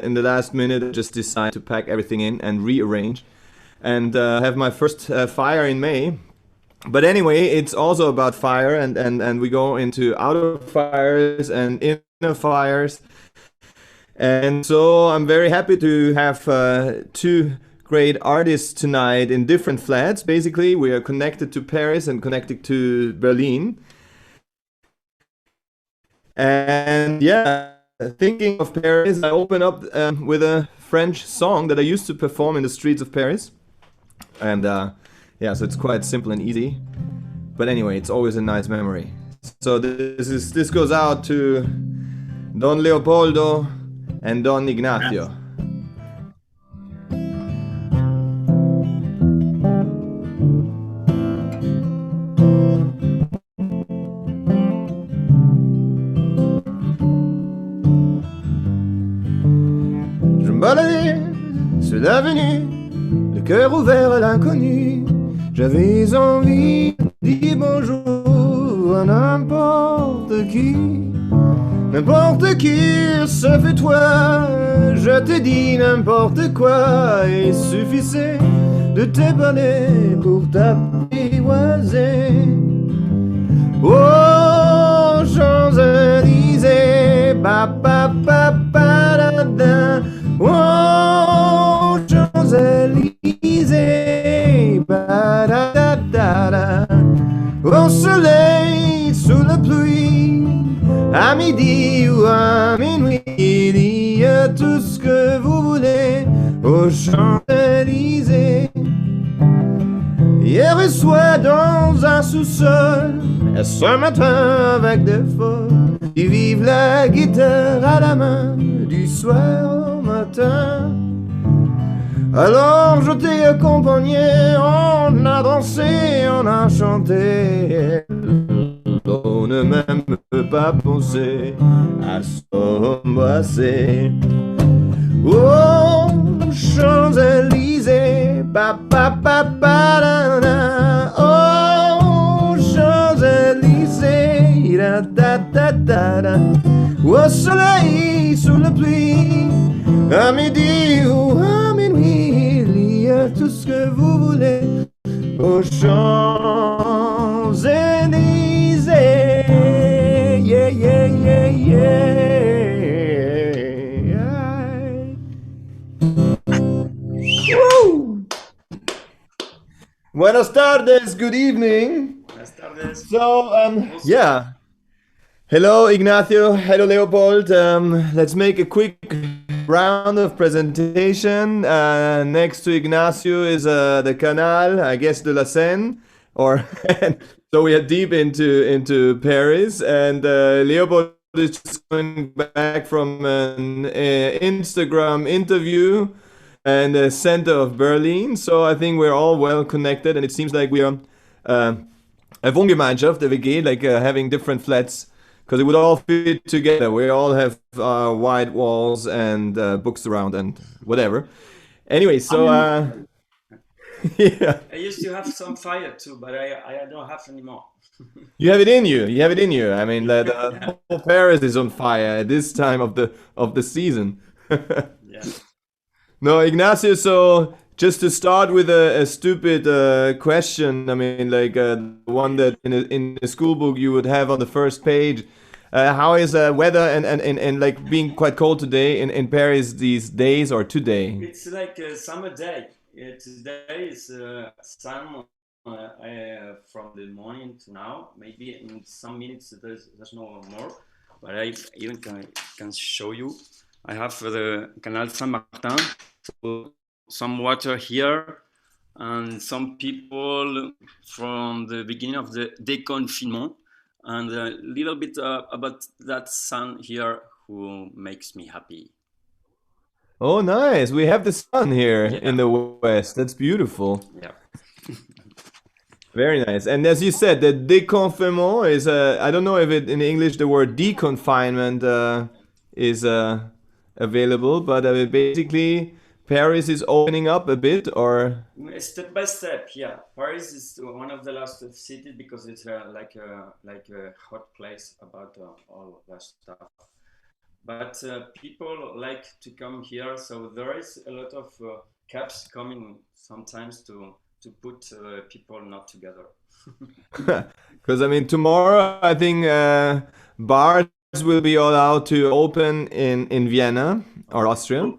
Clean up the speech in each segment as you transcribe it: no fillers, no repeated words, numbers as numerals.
in the last minute, I just decided to pack everything in and rearrange and have my first fire in May. But anyway, it's also about fire, and we go into outer fires and inner fires. And so I'm very happy to have two great artists tonight in different flats. Basically, we are connected to Paris and connected to Berlin. And yeah, thinking of Paris, I open up with a French song that I used to perform in the streets of Paris. And yeah, so it's quite simple and easy. But anyway, it's always a nice memory. So this goes out to Don Leopoldo and Don Ignacio. Je me baladais sur l'avenue, le cœur ouvert à l'inconnu. J'avais envie de dire bonjour à n'importe qui. N'importe qui, sauf toi, je te dis n'importe quoi. Il suffisait de te parler pour t'apprivoiser. Oh, Champs-Élysées, ba ba ba ba da da. Oh, Champs-Élysées, ba da da da da. Au soleil, sous la pluie, à midi ou à minuit, il y a tout ce que vous voulez aux Champs-Élysées. Hier soir dans un sous-sol, et ce matin avec des folles qui vivent la guitare à la main du soir au matin. Alors je t'ai accompagné, on a dansé, on a chanté. On ne même pas penser à s'embrasser. Oh, Champs-Élysées, ba ba ba ba da da. Oh, Champs-Élysées, da da da da da. Au soleil, sous la pluie, à midi ou à minuit, il y a tout ce que vous voulez aux Champs-Élysées. Yeah, yeah, yeah, yeah. Woo! Buenas tardes, good evening. Buenas tardes. So, yeah. Hello, Ignacio. Hello, Leopold. Let's make a quick round of presentation. Next to Ignacio is the Canal, I guess, de la Seine, or so we are deep into Paris, and Leopold is just coming back from an Instagram interview and the center of Berlin. So I think we're all well connected, and it seems like we are a Wohngemeinschaft, a WG, like having different flats. Because it would all fit together. We all have white walls and books around and whatever. Anyway, so yeah. I used to have some fire too, but I don't have anymore. You have it in you. You have it in you. I mean, the whole Paris is on fire at this time of the season. Yeah. No, Ignacio. So just to start with a stupid question. I mean, like one that in a school book you would have on the first page. How is weather and like being quite cold today in Paris these days or today? It's like a summer day. Today is sun from the morning to now. Maybe in some minutes there's no more, but I even can show you. I have the Canal Saint-Martin, so some water here, and some people from the beginning of the déconfinement, and a little bit about that sun here who makes me happy. Oh, nice. We have the sun here Yeah. in the west. That's beautiful. Yeah. Very nice. And as you said, the déconfinement is I don't know if it in English the word deconfinement is available, but basically Paris is opening up a bit, or Step by step, yeah. Paris is one of the last cities because it's like a hot place about all of that stuff. but people like to come here, so there is a lot of caps coming sometimes to put people not together. Because I mean, tomorrow I think bars will be allowed to open in Vienna or Austria,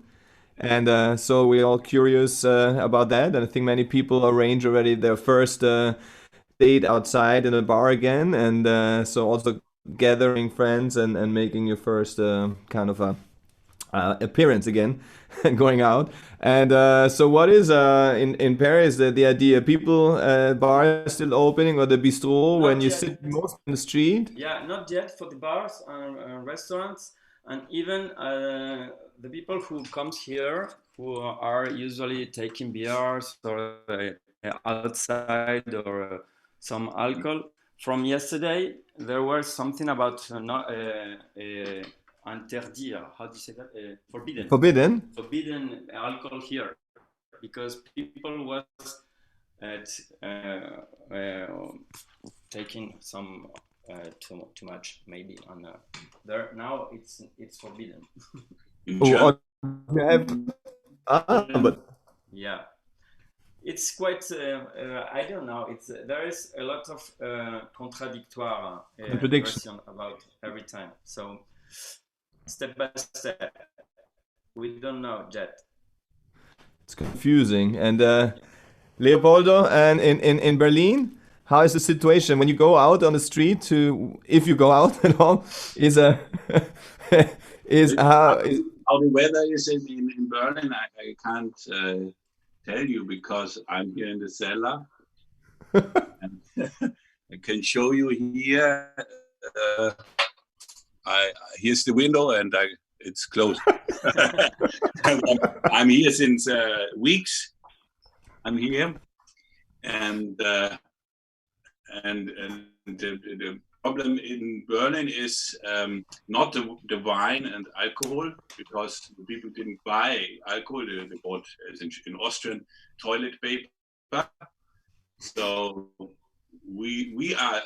and so we're all curious about that. And I think many people arrange already their first date outside in a bar again, and so also gathering friends and making your first kind of a appearance again, going out. And so, what is in Paris the idea? People bars still opening or the bistro when Not you yet. sit most on the street? Yeah, not yet for the bars and restaurants, and even the people who comes here who are usually taking beers or outside or some alcohol. From yesterday, there was something about not interdire. How do you say that? Forbidden. Forbidden. Forbidden alcohol here because people was at, taking some too much maybe on there now it's forbidden. Oh, but Yeah, it's quite I don't know, it's there is a lot of contradictoire contradiction. version about every time, so step by step we don't know yet. It's confusing. And Leopoldo, and in Berlin, how is the situation when you go out on the street to, if you go out at all, is a is how is, How the weather is in Berlin, I can't tell you because I'm here in the cellar. And I can show you here. Here's the window, and it's closed. I'm here since weeks. I'm here, and the problem in Berlin is not the wine and alcohol, because the people didn't buy alcohol. They bought, as in Austrian, toilet paper. So we are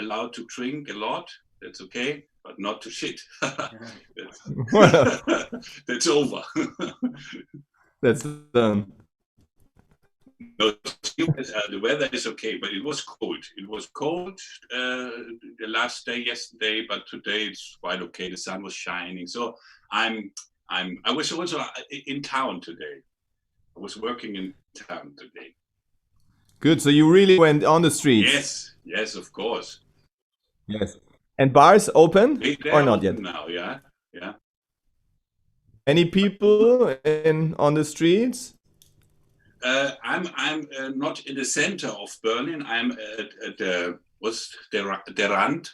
allowed to drink a lot. That's okay, but not to shit. That's over. that's No, the weather is okay, but it was cold. It was cold the last day, yesterday, but today it's quite okay. The sun was shining, so I was also in town today. I was working in town today. good. So you really went on the streets. Yes, of course. Yes. And bars open They're or not yet? open now, yeah. Any people on the streets? I'm not in the center of Berlin. I'm at the Rand.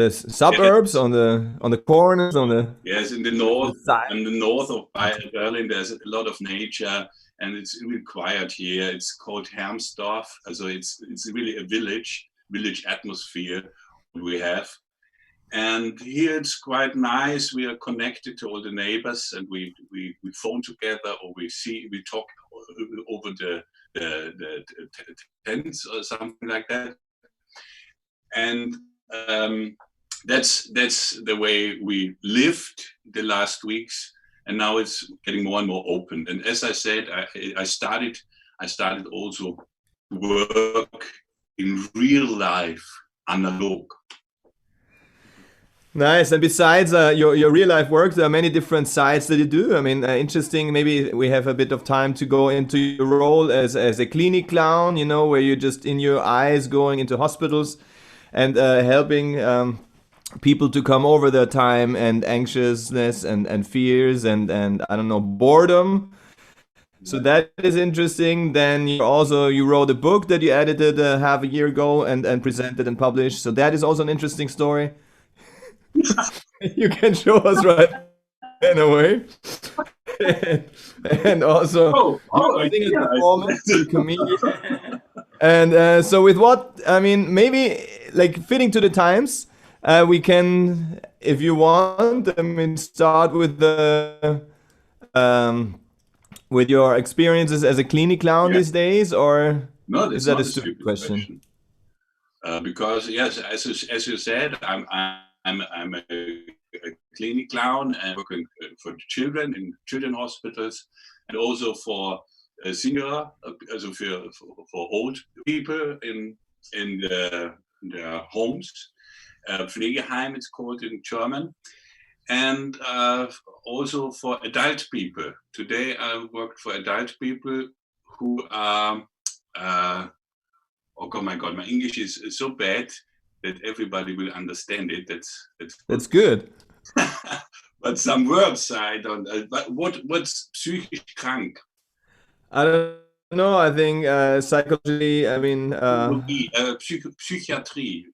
Suburbs, on the corners, on the Yes, in the north. side. In the north of Berlin, there's a lot of nature, and it's really quiet here. It's called Hermsdorf, so it's really a village atmosphere we have. And here it's quite nice. We are connected to all the neighbors, and we phone together, or we talk over the tents or something like that. And that's the way we lived the last weeks, and now it's getting more and more open. And as I said, I started also to work in real life, analog. Nice. And besides your real life work, there are many different sides that you do. I mean, interesting. Maybe we have a bit of time to go into your role as a clinic clown, where you're just in your eyes going into hospitals and helping people to come over their time and anxiousness and fears and I don't know, boredom. So that is interesting. Then you wrote a book that you edited half a year ago and presented and published. So that is also an interesting story. You can show us right in a way. and also I think it's a performance, a comedian. And so with what, I mean, maybe like fitting to the times, we can, if you want, I mean, start with with your experiences as a clinic clown these days, or no, is that a stupid question? Because yes, as you said, I'm a clinic clown and working for children in children hospitals, and also for senior, also for old people in their homes. Pflegeheim, it's called in German, and also for adult people. Today I worked for adult people who are, oh my God, my English is so bad that everybody will understand it. That's good. But some words I don't. But what's psychisch krank? I don't know. I think psychology. I mean, Psychiatry.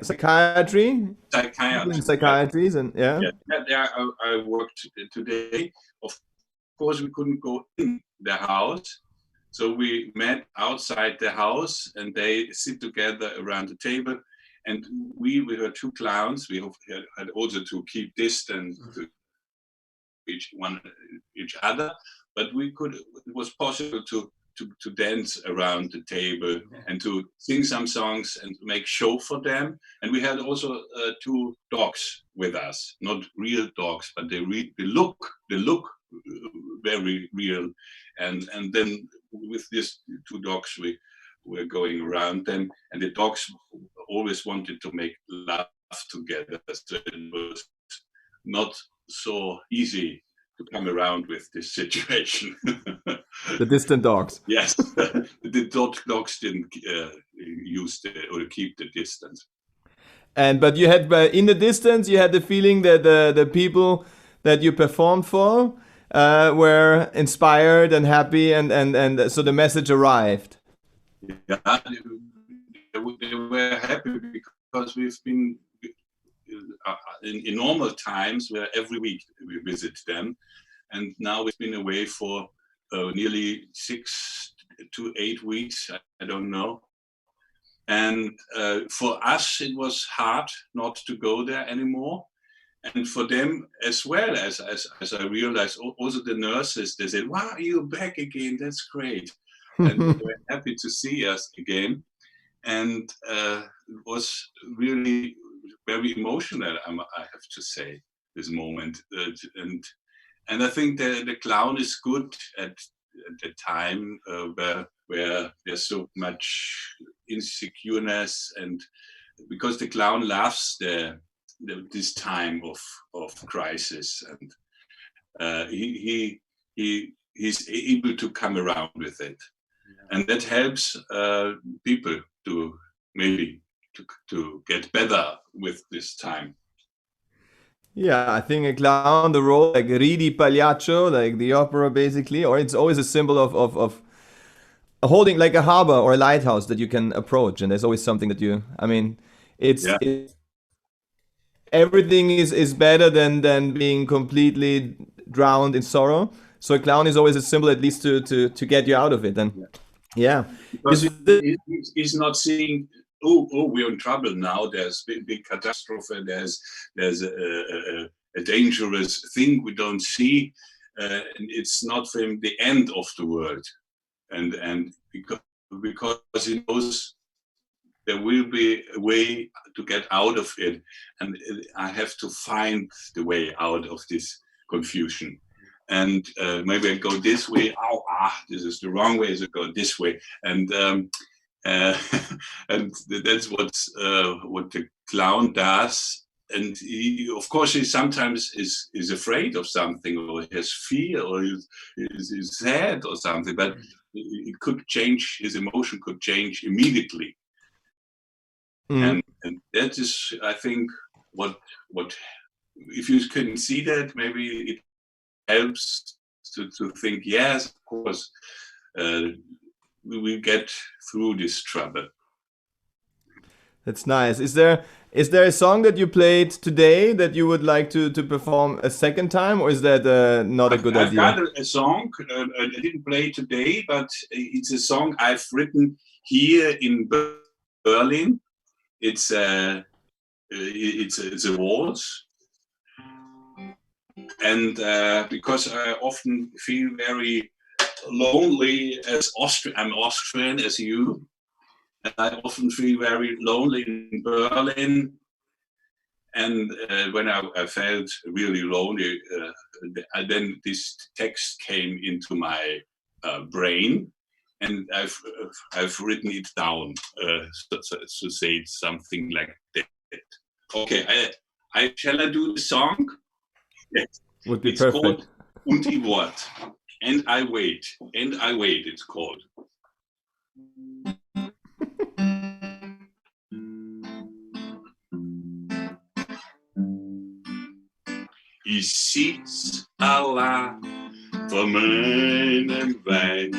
psychiatry. Psychiatry. Psychiatries and yeah. Yeah, I worked today. Of course, we couldn't go in the house, so we met outside the house, and they sit together around the table. And we were two clowns. We had also to keep distance to each other, but we could. It was possible to dance around the table and to sing some songs and make show for them. And we had also two dogs with us, not real dogs, but they look very real. And then with these two dogs, we were going around them, and the dogs always wanted to make love together. So it was not so easy to come around with this situation. The distant dogs. Yes, the dogs didn't or keep the distance. But you had in the distance, you had the feeling that the people that you performed for were inspired and happy, and so the message arrived. Yeah, they were happy because we've been in normal times where every week we visit them, and now we've been away for nearly 6 to 8 weeks. I don't know. And for us, it was hard not to go there anymore. And for them as well, as I realized, also the nurses, they said, "Wow, you're back again. That's great." And they were happy to see us again. And it was really very emotional, I have to say, this moment. And I think the clown is good at the time where there's so much insecureness, and because the clown loves this time of crisis, and he's able to come around with it, and that helps people to maybe to get better with this time. Yeah, I think a clown, the role like Ridi Pagliaccio, like the opera basically, or it's always a symbol of holding like a harbor or a lighthouse that you can approach, and there's always something that I mean, everything is better than being completely drowned in sorrow. So a clown is always a symbol, at least to get you out of it. And yeah. Because he's not seeing, oh, we're in trouble now. There's big catastrophe. There's a dangerous thing we don't see. And it's not for him the end of the world. And because he knows there will be a way to get out of it. And I have to find the way out of this confusion. And maybe I go this way. This is the wrong way. So go this way, and and that's what the clown does. And of course, he sometimes is afraid of something, or has fear, or is sad or something. But it could change. His emotion could change immediately, and that is, I think, what if you can see that, maybe it helps to think, yes, of course, we will get through this trouble. That's nice. Is there a song that you played today that you would like to perform a second time, or is that not a good idea? I've got a song I didn't play today, but it's a song I've written here in Berlin. It's a waltz. And because I often feel very lonely as I'm Austrian as you, and I often feel very lonely in Berlin. And when I felt really lonely, then this text came into my brain, and I've written it down. So say something like that. Okay, shall I do the song? Yes. Would be It's perfect. called Und die Wort. And I wait. It's called. Ich sitz allein vor meinem Wein.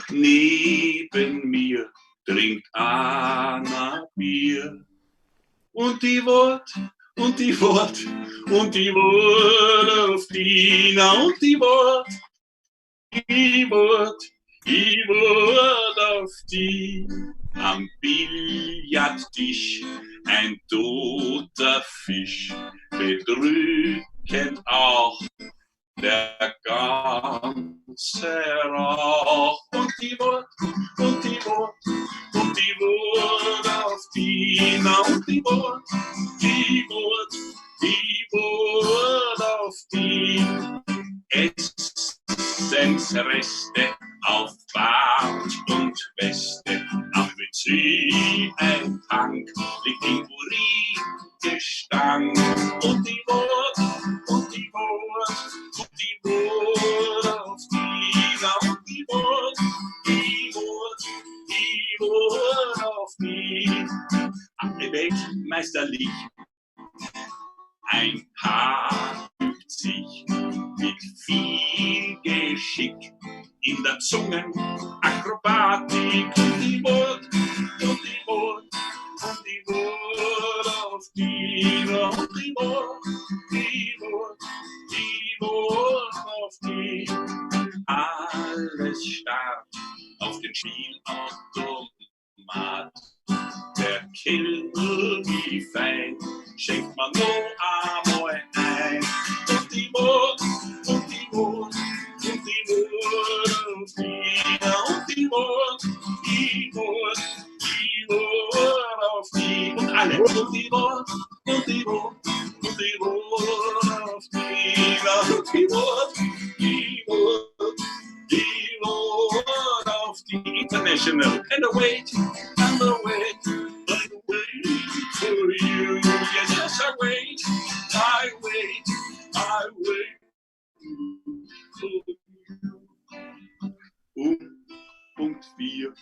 Neben mir trinkt Anna Bier. Und die Wort auf die, und die Wort auf die. Am Billardtisch ein toter Fisch, bedrückend auch der ganze Rauch. Und die Wort auf die, und die Wort auf die. Essensreste auf Bart und Weste, am WC ein Tank, liegt im Uringestank. Und die Wort auf die, und die Wort auf die. Alle weltmeisterlich, ein Paar übt sich mit viel Geschick in der Zungenakrobatik. Und die Wort auf die, und die Wort auf die. Alles starrt auf den Spielautomat. Der Kindle wie fein, schenkt man nur einmal ein. Und die Wort auf die, und die Wort auf die. Und alle. Und die Wort auf die, und die Wort auf die. International. And the wait for you. Yes, I wait for you. Punkt 4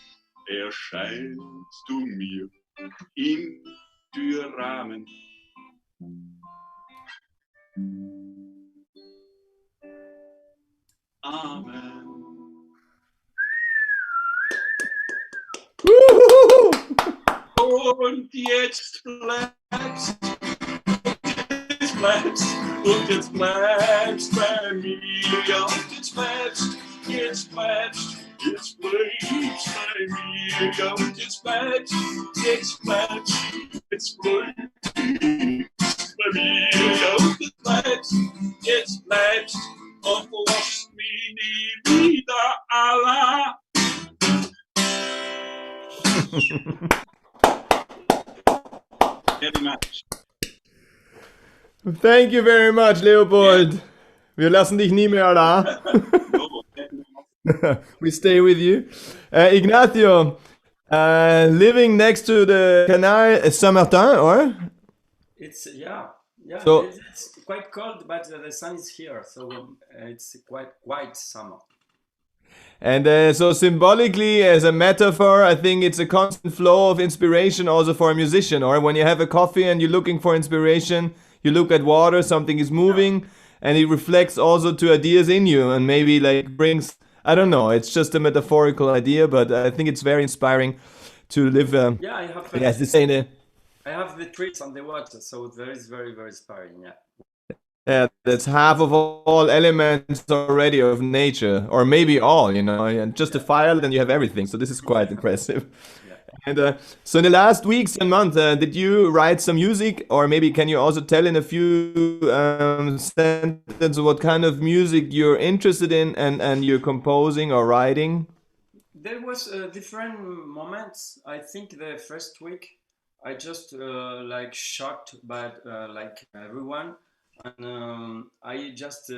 erscheinst du mir im Türrahmen. Amen. Und jetzt bleibst bei mir, ja, und jetzt bleibst bei mir, ja, und jetzt bleibst bei mir, ja, und jetzt bleibst und lass mich nie wieder allein. Very much. Thank you very much, Leopold. Wir lassen dich nie mehr allein. We stay with you. Ignacio, living next to the Canal Saint-Martin, or? It's So- it's quite cold, but the sun is here, so it's quite summer. And so symbolically, as a metaphor, I think it's a constant flow of inspiration also for a musician. Or when you have a coffee and you're looking for inspiration, you look at water, something is moving, and it reflects also to ideas in you, and maybe like brings, I don't know, it's just a metaphorical idea, but I think it's very inspiring to live, Yeah, I have yes, to say the, I have the trees on the water, so it is very, very inspiring. Yeah. yeah, that's half of all elements already of nature, or maybe all, you know, and just a fire, then you have everything. So this is quite impressive. Yeah. And so in the last weeks and months, did you write some music, or maybe can you also tell in a few sentences what kind of music you're interested in and you're composing or writing? There was different moments. I think the first week I just like shocked by like everyone, and I just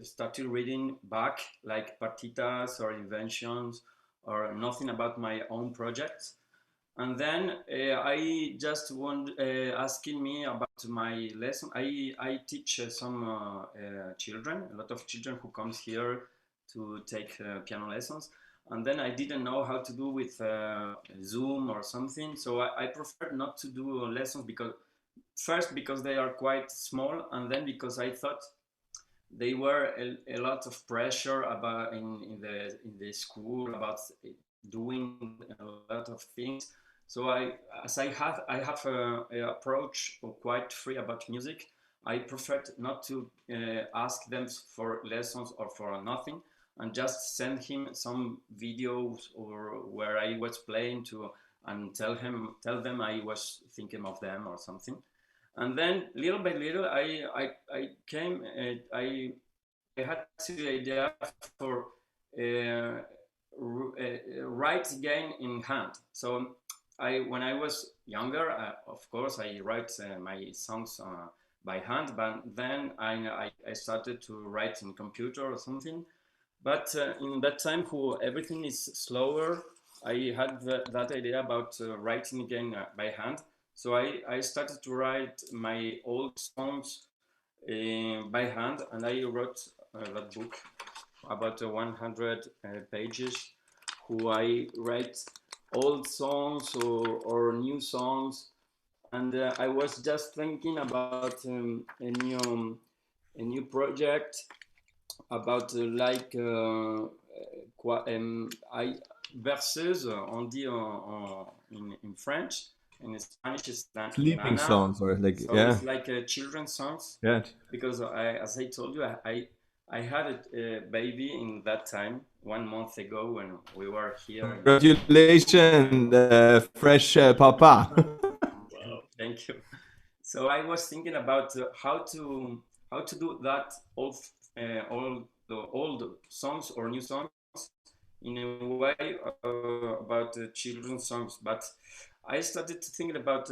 started reading back like partitas or inventions or nothing about my own projects. And then I just want asking me about my lesson. I teach some children, a lot of children who comes here to take piano lessons. And then I didn't know how to do with Zoom or something. So I prefer not to do lessons because first because they are quite small, and then because I thought they were a lot of pressure about in the school about doing a lot of things. So I have a approach quite free about music. I preferred not to ask them for lessons or for nothing, and just send him some videos or where I was playing to, and tell them I was thinking of them or something. And then little by little I came I had the idea for write again in hand. So when I was younger, of course I write my songs by hand, but then I started to write in computer or something. But in that time, everything is slower, I had that idea about writing again by hand. So I started to write my old songs by hand, and I wrote that book about 100 pages, who I write old songs or new songs. And I was just thinking about a new project about I verses on dit in French. In Spanish it's Sleeping nana. songs or like So yeah, it's like children's songs. yeah. Because as I told you, I had a baby in that time 1 month ago when we were here. Congratulations, fresh papa. Wow, thank you. So I was thinking about how to do that all the old songs or new songs in a way about children's songs. But I started to think about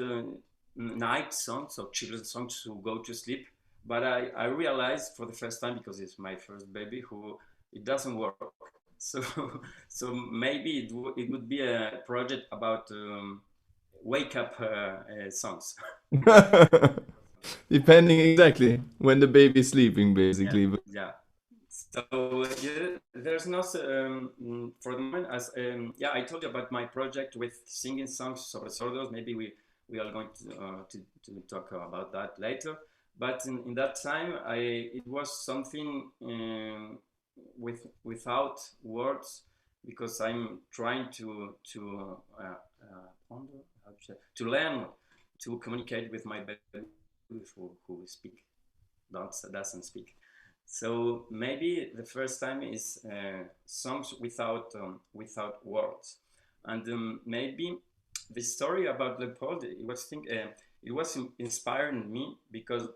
night songs or children's songs to go to sleep. But I realized for the first time, because it's my first baby, who it doesn't work. So so maybe it would be a project about wake up songs. Depending exactly when the baby's sleeping, basically. Yeah, But yeah. So yeah, there's no for the moment as yeah, I told you about my project with singing songs sobre sordos. Maybe we are going to talk about that later. But in that time, it was something without words, because I'm trying to learn to communicate with my baby who doesn't speak. So maybe the first time is songs without words, and maybe the story about Leopold, it was inspiring me, because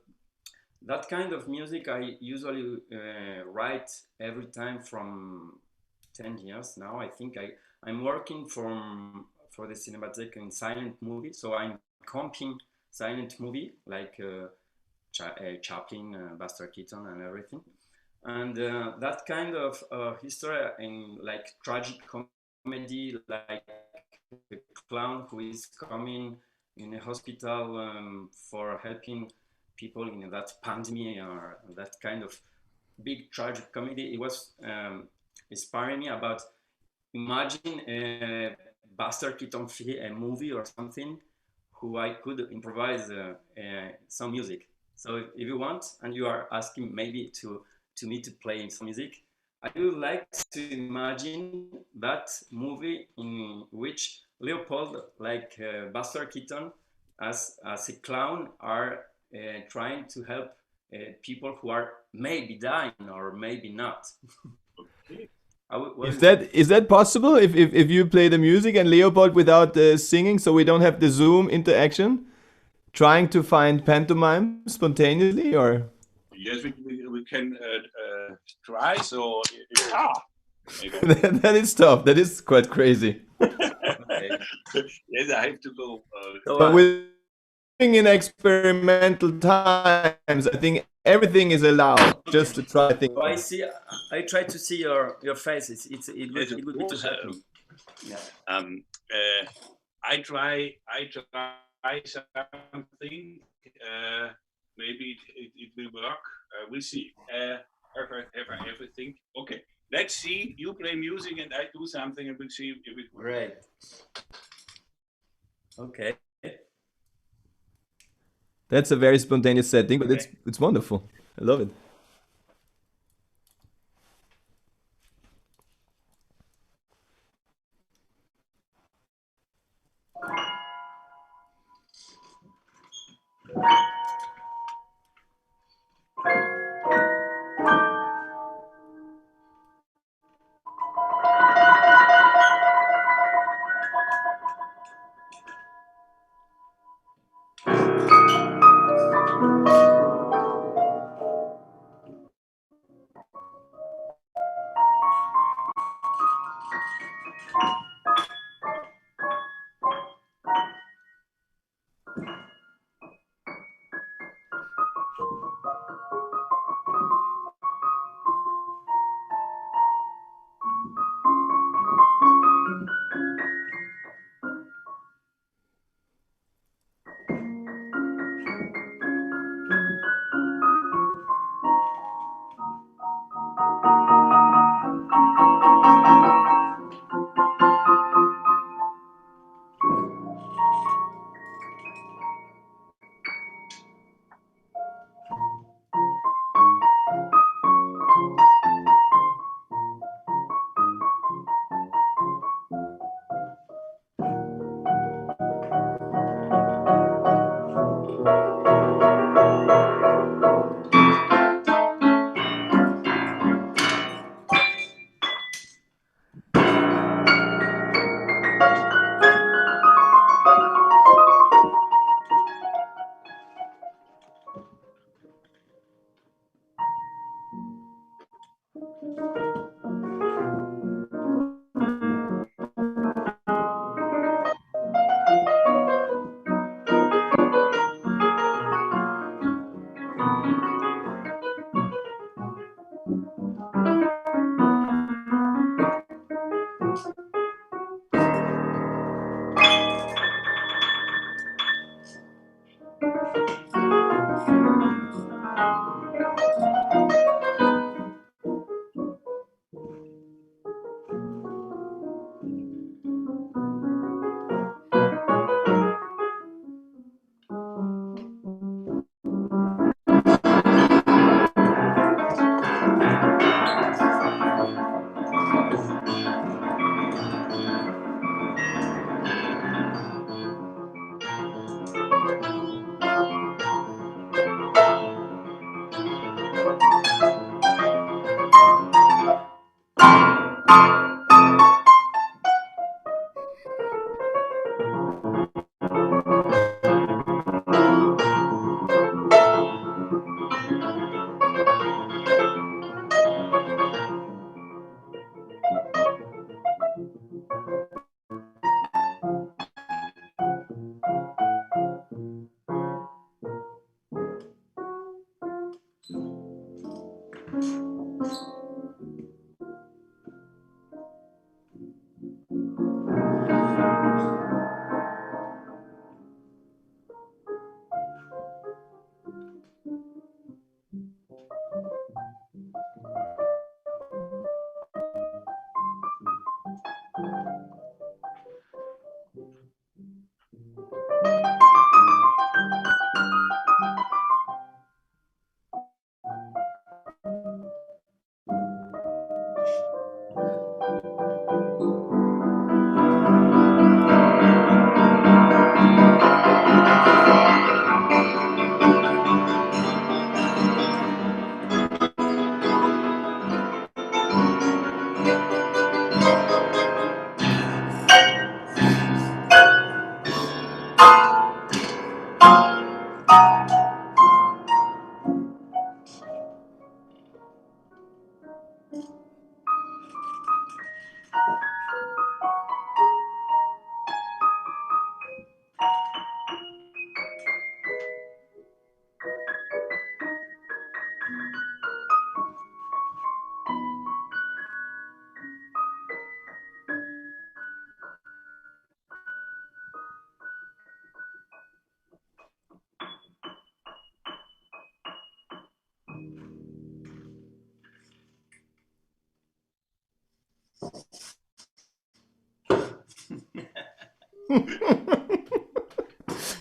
that kind of music I usually write every time from 10 years now. I think I'm working for the Cinematheque in silent movie, so I'm comping silent movie like Chaplin, Buster Keaton, and everything. And that kind of history in like tragic comedy, like a clown who is coming in a hospital for helping people in that pandemic, or that kind of big tragic comedy. It was inspiring me about imagine a Buster Keaton a movie or something, who I could improvise some music. So if you want, and you are asking maybe to me to play some music, I would like to imagine that movie in which Leopold, like Buster Keaton, as a clown, are trying to help people who are maybe dying or maybe not. Okay. is that possible if you play the music and Leopold without singing, so we don't have the Zoom interaction, trying to find pantomime spontaneously, or? Yes, we can try. So Maybe. That is tough. That is quite crazy. Okay. Yes, I have to go. So, But with in experimental times, I think everything is allowed just to try things. I see. I try to see your faces. It would yes, of it would be too course. happy. Yeah. I try something. Maybe it will work. We'll see. Everything. Okay. Let's see. You play music and I do something, and we'll see if it works. Great. Okay. That's a very spontaneous setting, but it's wonderful. I love it.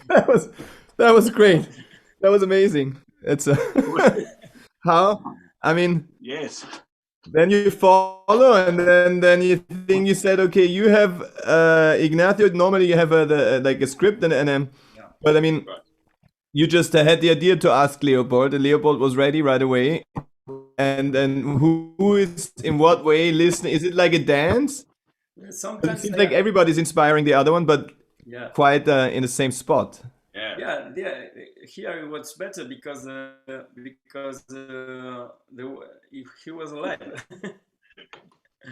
That was that was great. That was amazing. It's how I mean. Yes. Then you follow, and then you think you said, okay, you have Ignacio. Normally you have like a script and Yeah. but I mean, Right. you just had the idea to ask Leopold, and Leopold was ready right away. And then who is in what way listening? Is it like a dance? It Sometimes seems like everybody's inspiring the other one, but yeah. quite in the same spot. Yeah. Yeah. Here it was better because he was alive.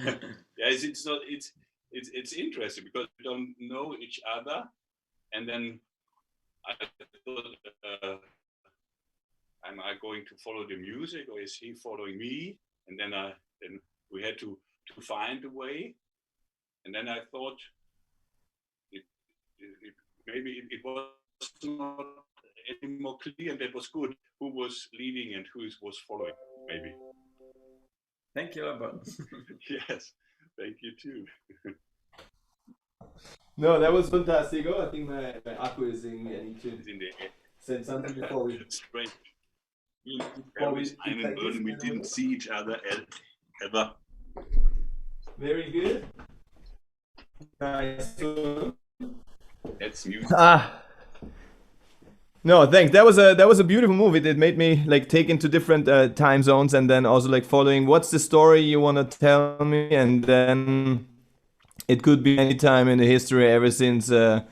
Yeah, it's not. It's interesting because we don't know each other, and then I thought, am I going to follow the music, or is he following me? And then we had to find a way, and then I thought maybe it was not any more clear, and that was good. Who was leading and who was following? Maybe. Thank you, Leopold. Yes, thank you too. No, that was fantastic. Oh, I think my Akku is in. I need to It's in the air. send something before we. Strange. In Before Paris, we I'm in take this Berlin. We kind of didn't way. see each other ever. Very good. Nice. That's music. Ah. No, thanks. That was a beautiful movie. It made me like take into different time zones, and then also like following what's the story you want to tell me, and then it could be any time in the history ever since the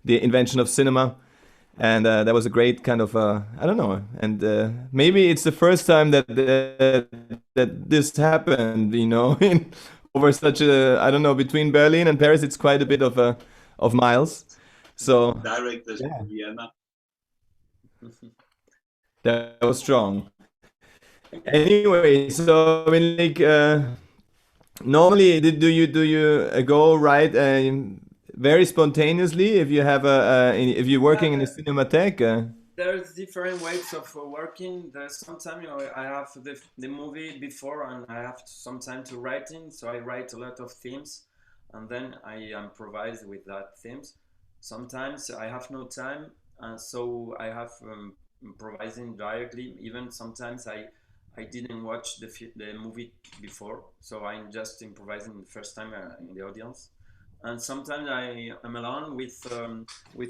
invention of cinema. And that was a great kind of I don't know, and maybe it's the first time that this happened, you know, in over such a, I don't know, between Berlin and Paris, it's quite a bit of miles. So Directors from Vienna. that was strong. Anyway, so I mean, like, normally, do you go right very spontaneously if you have if you're working in a cinematheque? There's different ways of working. There's sometimes I have the movie before, and I have some time to writing. So I write a lot of themes, and then I improvise with that themes. Sometimes I have no time, and so I have improvising directly. Even sometimes I didn't watch the movie before, so I'm just improvising the first time in the audience. And sometimes I am alone with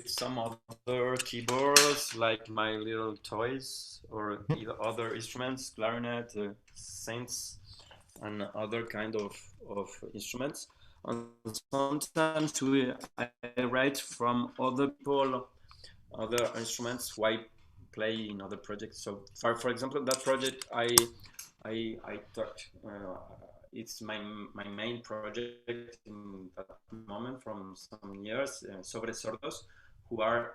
some other keyboards, like my little toys, or either other instruments, clarinet, synths, and other kind of instruments. And sometimes I write from other people, other instruments who I play in other projects. So for example, that project I talked. It's my main project in that moment from some years. Sobre Sordos, who are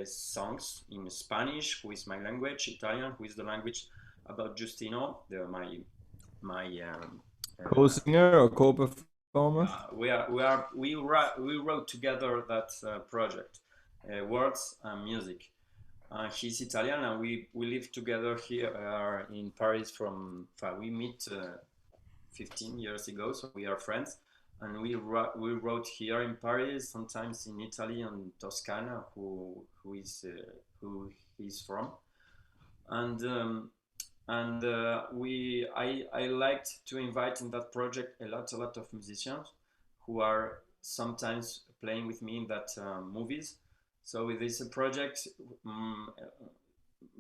songs in Spanish, who is my language, Italian, who is the language about Justino, my Co-singer or co-performer? we wrote together that project, words and music. He's Italian, and we live together here in Paris. We meet 15 years ago, so we are friends. And we wrote here in Paris, sometimes in Italy and Toscana, who he's from. And I liked to invite in that project a lot of musicians who are sometimes playing with me in that movies. So it is a project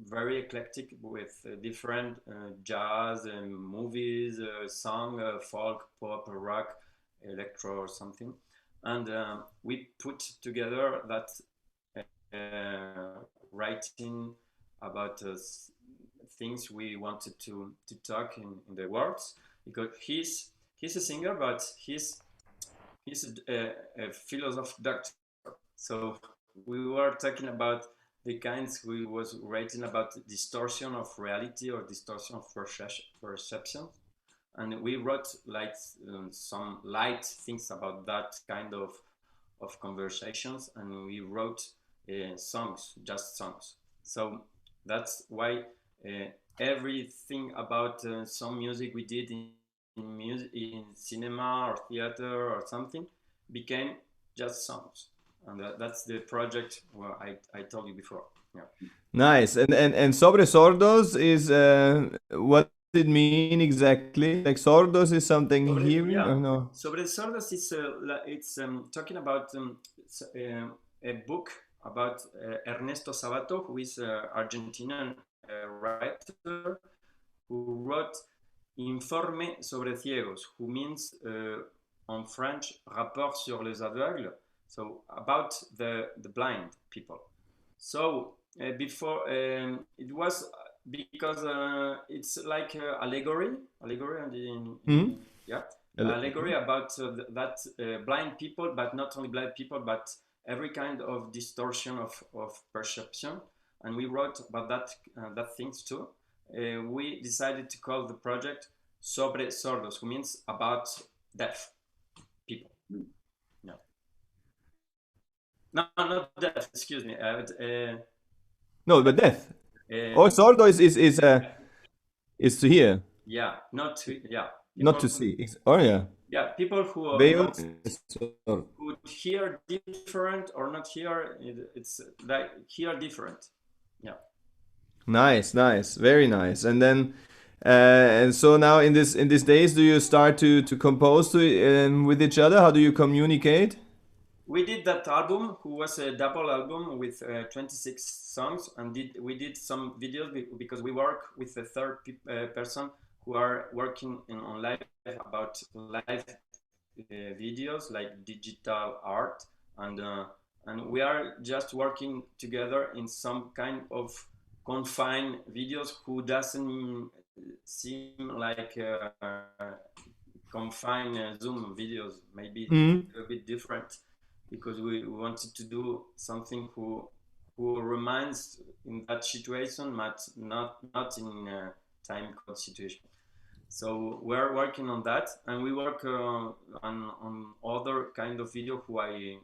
very eclectic with different jazz and movies, song, folk, pop, rock, electro, or something. And we put together that writing about things we wanted to talk in the words, because he's a singer, but he's he's a philosophy doctor. So we were talking about the kinds we was writing about distortion of reality or distortion of perception, and we wrote like some light things about that kind of conversations, and we wrote songs, just songs. So that's why everything about some music we did in cinema or theater or something became just songs, and that's the project where I told you before. Yeah. Nice. And sobre sordos is what does it mean exactly? Like sordos is something hearing Yeah. or no? Sobre sordos is it's talking about a book about Ernesto Sabato, who is an Argentinian writer who wrote Informe sobre ciegos, who means en French rapport sur les aveugles, so about the blind people. So before it was because it's like allegory Hmm? yeah, allegory about that blind people, but not only blind people, but every kind of distortion of perception. And we wrote about that things too. We decided to call the project Sobre Sordos, who means about deaf people. No, no, not deaf. Excuse me. No, but deaf. Oh, sordo is to hear, Yeah, not to, yeah. not to see. Oh yeah. Yeah, people who Veo not, is sordo. who hear different or not hear. It's like hear different. Yeah. Nice, nice, very nice. And then, and so now in these days, do you start to compose with each other? How do you communicate? We did that album, who was a double album with 26 songs, and we did some videos because we work with a third person who are working on live about live videos like digital art, and we are just working together in some kind of confined videos who doesn't seem like confined Zoom videos, maybe a bit different, because we wanted to do something who reminds in that situation, but not in a time code situation. So we're working on that, and we work on other kind of video who I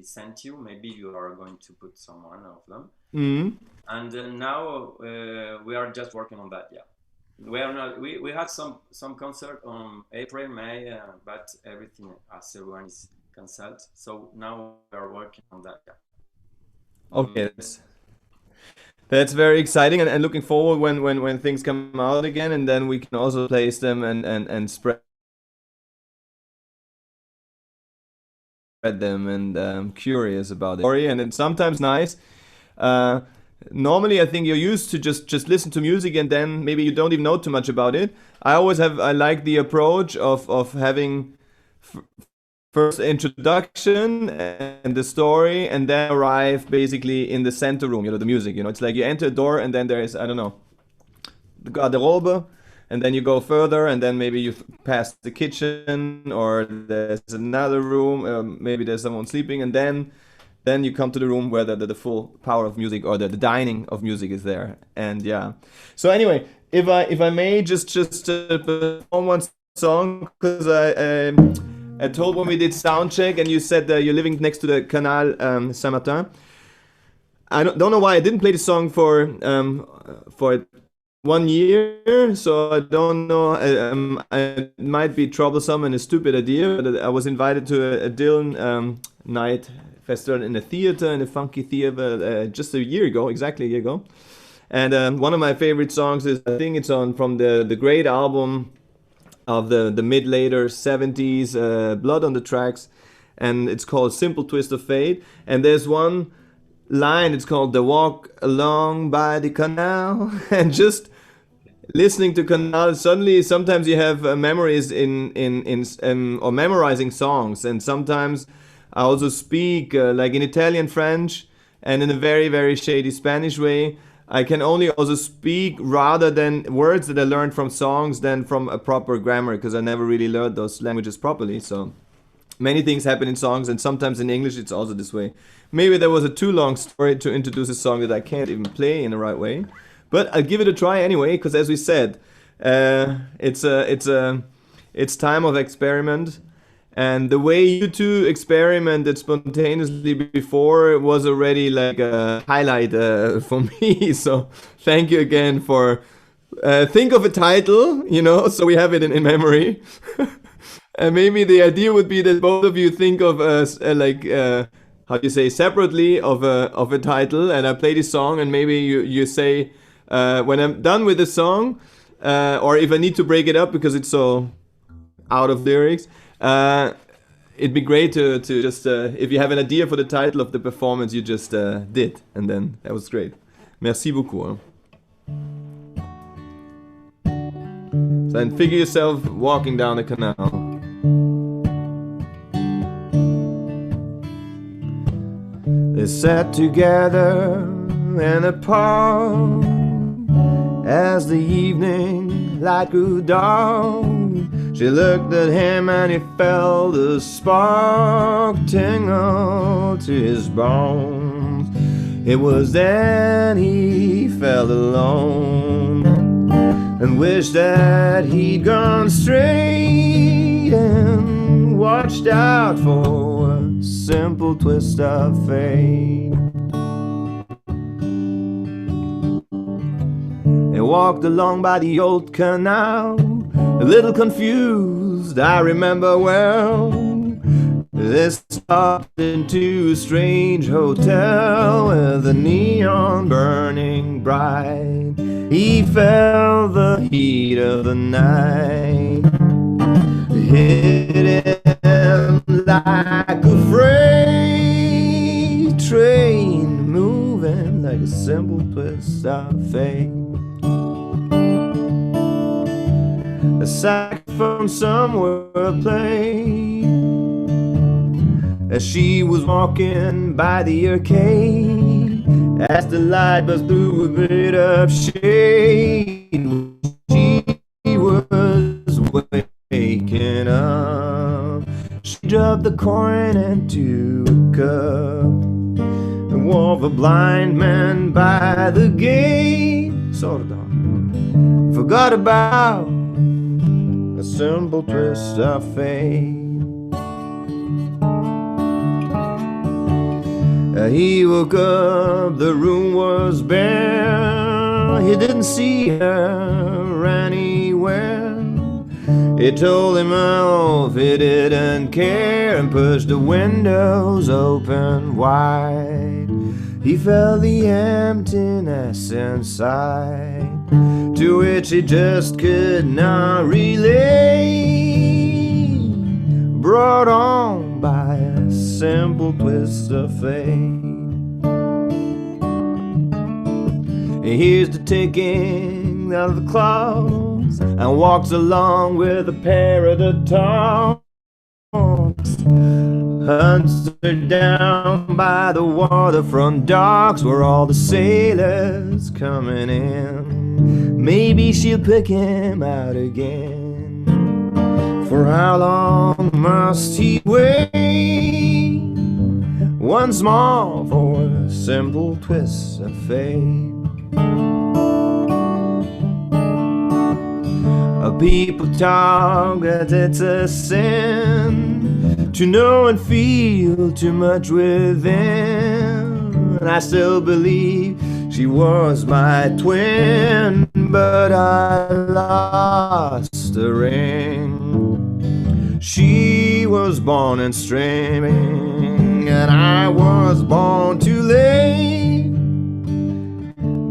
sent you. Maybe you are going to put some one of them. And now we are just working on that. Yeah, we are not. We had some concert on April, May, but everything as everyone is cancelled. So now we are working on that. Yeah. Okay, that's very exciting, and looking forward when things come out again, and then we can also place them and spread them, and I'm curious about it. And it's sometimes nice. Normally, I think you're used to just listen to music, and then maybe you don't even know too much about it. I like the approach of having first introduction and the story, and then arrive basically in the center room, the music. It's like you enter a door, and then there is, I don't know, the garderobe, and then you go further, and then maybe you pass the kitchen, or there's another room, maybe there's someone sleeping, and then you come to the room where the full power of music, or the dining of music is there. And yeah. So anyway, if I may just perform one song, because I told when we did sound check, and you said that you're living next to the Canal Saint-Martin. I don't know why I didn't play the song for 1 year, so I don't know. It might be troublesome and a stupid idea, but I was invited to a Dylan night festival in a theater, in a funky theater, just exactly a year ago. And one of my favorite songs is, I think it's from the great album of the mid-later 70s, Blood on the Tracks, and it's called Simple Twist of Fate. And there's one line, it's called The Walk Along by the Canal, and just listening to Canal, suddenly sometimes you have memories or memorizing songs, and sometimes I also speak like in Italian, French, and in a very, very shady Spanish way. I can only also speak rather than words that I learned from songs than from a proper grammar, because I never really learned those languages properly. So many things happen in songs, and sometimes in English it's also this way. Maybe there was a too long story to introduce a song that I can't even play in the right way, but I'll give it a try anyway, because as we said, it's time of experiment, and the way you two experimented spontaneously before was already like a highlight for me. So thank you again for think of a title, so we have it in memory. And maybe the idea would be that both of you think of how do you say, separately of a title, and I play this song, and maybe you say when I'm done with the song, or if I need to break it up because it's so out of lyrics, it'd be great to just if you have an idea for the title of the performance you just did, and then that was great. Merci beaucoup. So, and figure yourself walking down the canal. They sat together in a park as the evening light grew dark. She looked at him and he felt a spark tingle to his bones. It was then he felt alone and wished that he'd gone straight and watched out for a simple twist of fate. They walked along by the old canal, a little confused, I remember well. They stopped into a strange hotel with the neon burning bright. He felt the heat of the night hit him like a freight train, moving like a simple twist of fate. A saxophone somewhere played as she was walking by the arcade. As the light buzzed through a bit of shade, she was waking up. She dropped the coin into a cup and wove a blind man by the gate. Sort of forgot about a simple twist of fate. He woke up, the room was bare. He didn't see her anywhere. He told himself he didn't care and pushed the windows open wide. He felt the emptiness inside, to which he just could not relate, brought on by a simple twist of fate. He hears the ticking of the clocks and walks along with a pair of the talks. Hunts her down by the waterfront docks where all the sailors coming in. Maybe she'll pick him out again. For how long must he wait once more for a simple twist of fate? People talk that it's a sin to know and feel too much within. And I still believe she was my twin, but I lost the ring. She was born in streaming, and I was born too late.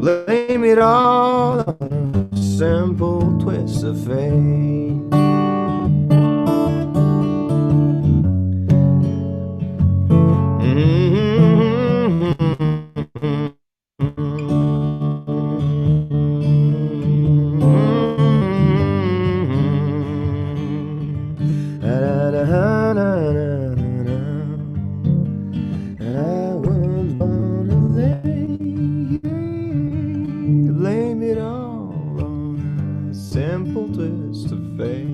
Blame it all on a simple twist of fate. Blame it all on a simple twist of fate.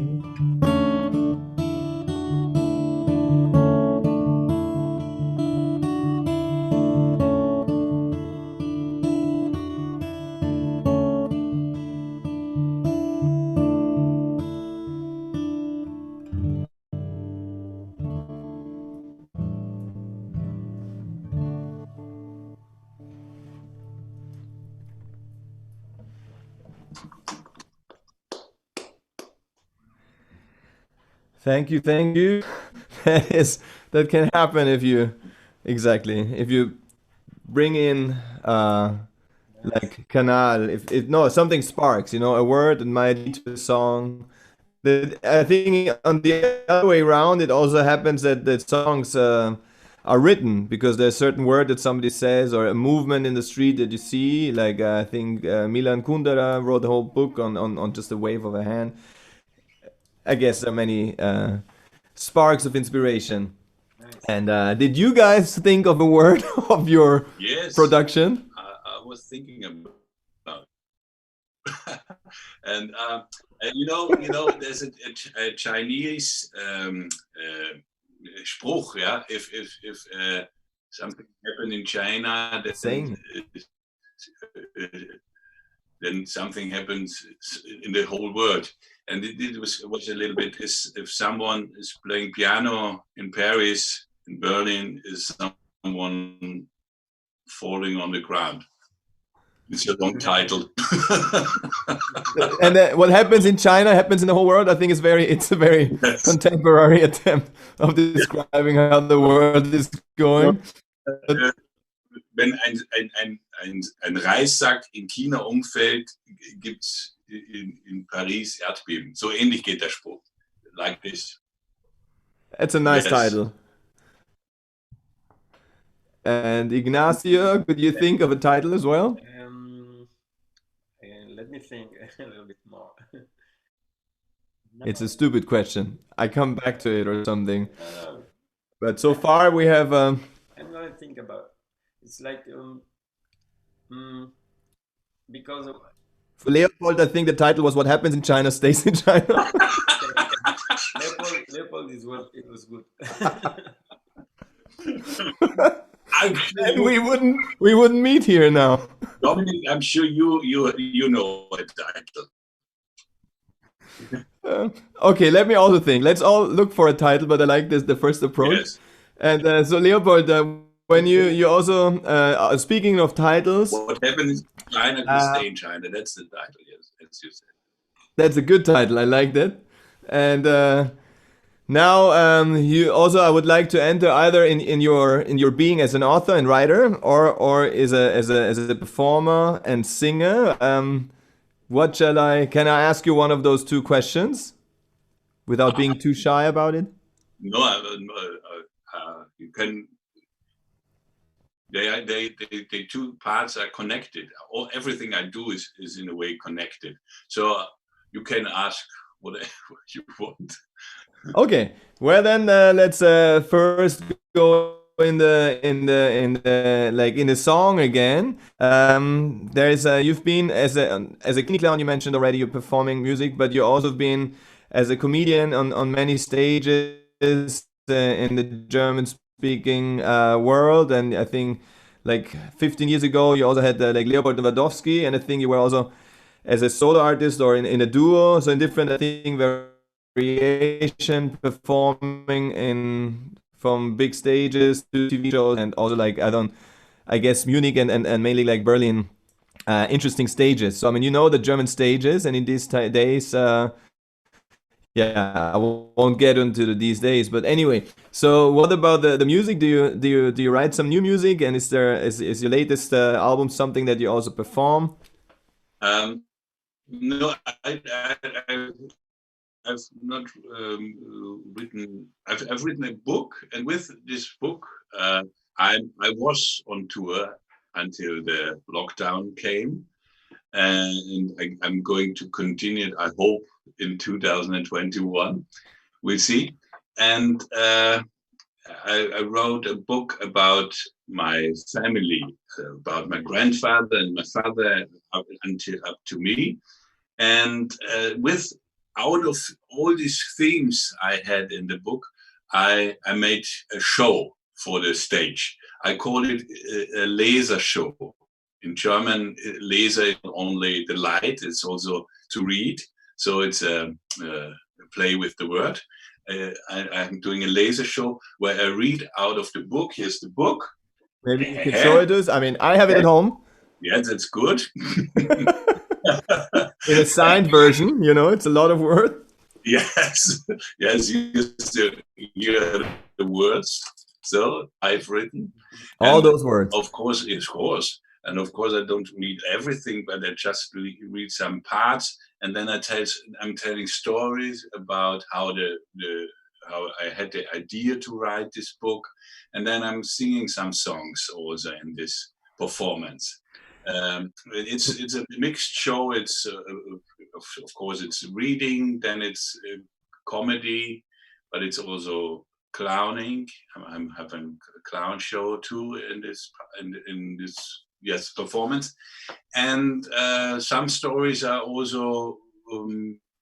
Thank you, thank you. That can happen if you if you bring in like canal, if no something sparks, a word that might lead to a song. I think on the other way around, it also happens that songs are written because there's a certain word that somebody says or a movement in the street that you see. Like I think Milan Kundera wrote a whole book on just a wave of a hand. I guess there are many sparks of inspiration. Nice. And did you guys think of a word of your Yes, production? I was thinking about and there's a Chinese Spruch, yeah. If something happened in China, Saying. then something happens in the whole world. And it was a little bit if someone is playing piano in Paris, in Berlin, is someone falling on the ground. It's a long title. And what happens in China happens in the whole world. I think it's a very Yes. contemporary attempt of describing how the world is going. Wenn ein Reissack in China umfällt, gibt es in Paris Erdbeben. So ähnlich geht der Spruch. Like this. It's a nice Yes. title. And Ignacio, could you think of a title as well? Let me think a little bit more. It's a stupid question. I come back to it or something. No, But so far we have I'm gonna think about. It's like because of, for Leopold. I think the title was "What Happens in China Stays in China." Leopold is what it was good. And we wouldn't meet here now. Dominic, I'm sure you know a title. Okay, let me also think. Let's all look for a title, but I like the first approach. Yes. And so Leopold, when you also speaking of titles, What happens in China will stay in China. That's the title, yes, as you said. that's a good title. I like that. And now you also, I would like to enter either in your being as an author and writer, or as a performer and singer. What shall I? Can I ask you one of those two questions without being too shy about it? No, you can. They two parts are connected. Everything I do is in a way connected. So you can ask whatever you want. Okay. Well then, let's first go in the song again. There's you've been as a kidney clown. You mentioned already you're performing music, but you also been as a comedian on many stages in the German-speaking world. And I think like 15 years ago, you also had like Leopold Lewandowski, and I think you were also as a solo artist or in a duo. So in different, I think, variation performing in from big stages to TV shows, and also like I guess Munich and mainly like Berlin, interesting stages. So I mean, the German stages, and in these days, I won't get into these days. But anyway, so what about the music? Do you write some new music, and is your latest album something that you also perform? No, I've not written. I've written a book, and with this book, I was on tour until the lockdown came, and I'm going to continue it, I hope, in 2021. We'll see. And I wrote a book about my family, about my grandfather and my father up to me, and out of all these themes I had in the book, I made a show for the stage. I call it a laser show. In German, laser is only the light, it's also to read. So it's a play with the word. I'm doing a laser show where I read out of the book. Here's the book. Maybe you can show it to us. I mean, I have it at home. Yeah, that's good. In a signed version, it's a lot of words. Yes, yes, you used to hear the words. So I've written, All and those words. of course, and of course, I don't read everything, but I just read some parts, and then I'm telling stories about how how I had the idea to write this book, and then I'm singing some songs also in this performance. It's a mixed show. It's of course it's reading, then it's comedy, but it's also clowning. I'm having a clown show too in this yes performance, and some stories are also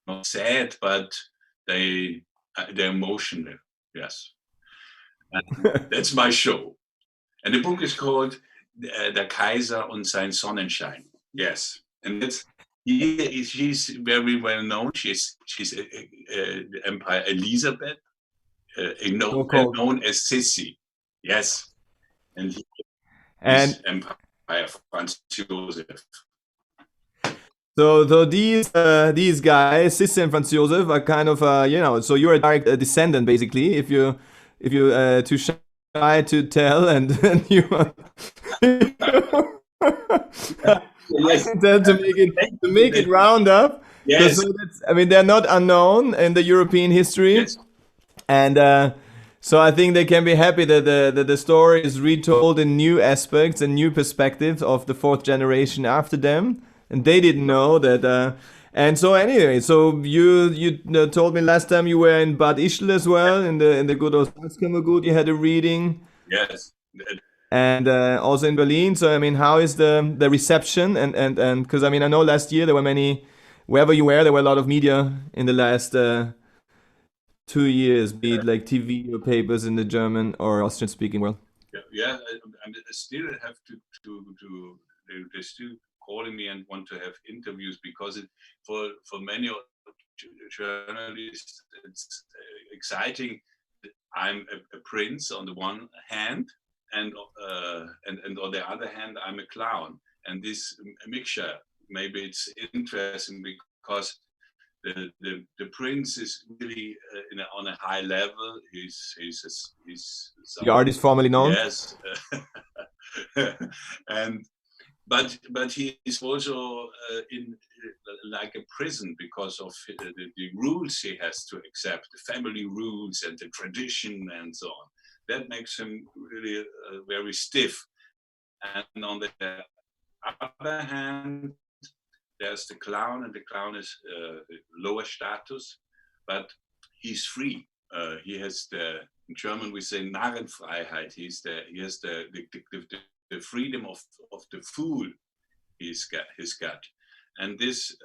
not sad, but they're emotional. Yes, and that's my show. And the book is called Der Kaiser und sein Sonnenschein. Yes, and she's very well known. She's the Empire Elizabeth, known as Sissi. Yes, and he And is Empire Franz Josef. so these guys, Sissi and Franz Josef, are kind of so you're a direct descendant basically. If you too shy to tell, and you. I can tell to make it round up. Yes. So I mean, they're not unknown in the European history, Yes. and so I think they can be happy that the story is retold in new aspects and new perspectives of the fourth generation after them, and they didn't know that. And so anyway, so you told me last time you were in Bad Ischl as well, in the good old Salzkammergut. You had a reading. Yes. And also in Berlin. So I mean, how is the reception? And because I mean, I know last year there were many, wherever you were, there were a lot of media in the last 2 years, be it like TV or papers in the German or Austrian speaking world. Yeah, I still have to they're still calling me and want to have interviews because for many journalists it's exciting. I'm a prince on the one hand, and on the other hand I'm a clown, and this mixture, maybe it's interesting because the prince is really on a high level. He's The artist formerly known. Yes, and but he is also in like a prison because of the rules he has to accept, the family rules and the tradition and so on. That makes him really very stiff. And on the other hand, there's the clown, and the clown is lower status, but he's free. He has in German we say Narrenfreiheit. He has the freedom of the fool he's got. And this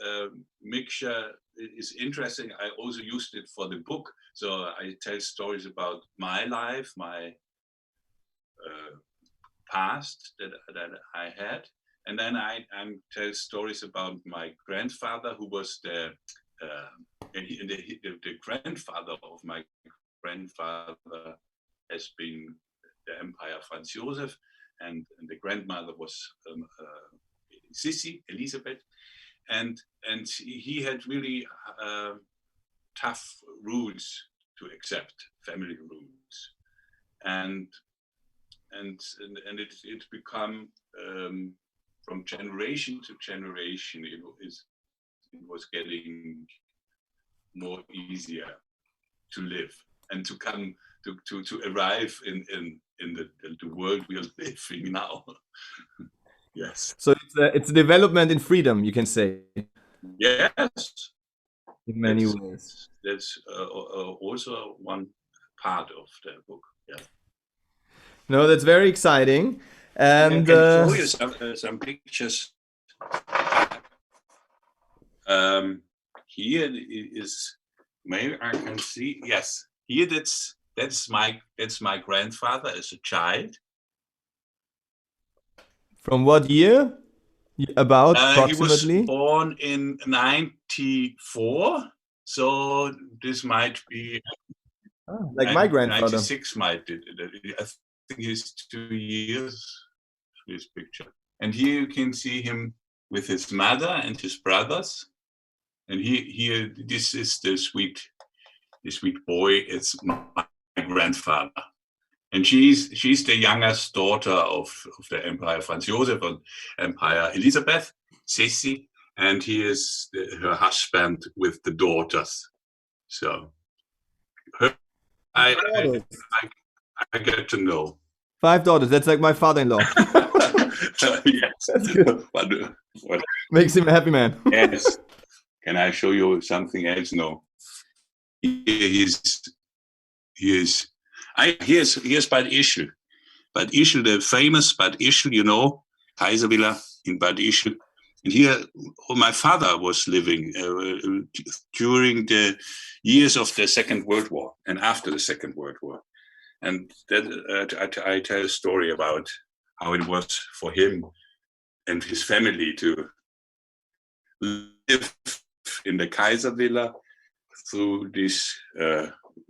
mixture is interesting. I also used it for the book. So I tell stories about my life, my past that I had. And then I tell stories about my grandfather, who was the grandfather of my grandfather has been the Empire Franz Josef, and the grandmother was Sissi, Elizabeth, and he had really tough rules to accept, family rules, and it's become from generation to generation, it was getting more easier to live and to come to arrive in the world we are living now. Yes. So it's a development in freedom, you can say. Yes. In many ways. That's also one part of the book. Yeah. No, that's very exciting. And I can show you some pictures. Here is, maybe I can see. Yes, here that's my grandfather as a child. From what year? About approximately? He was born in 1994, so this might be like my grandfather. 96 might be. I think he's 2 years. This picture, and here you can see him with his mother and his brothers, And this is the sweet boy. It's my grandfather. And she's the youngest daughter of the Empire Franz Josef and Empire Elizabeth, Sissi, and he is her husband with the daughters. So I get to know. 5 daughters. That's like my father-in-law. Yes. That's good. What? Makes him a happy man. Yes. Can I show you something else? No. Here's Bad Ischl. Bad Ischl, the famous Bad Ischl, you know, Kaiservilla in Bad Ischl. And here, my father was living during the years of the Second World War and after the Second World War. And that I tell a story about how it was for him and his family to live in the Kaiservilla through these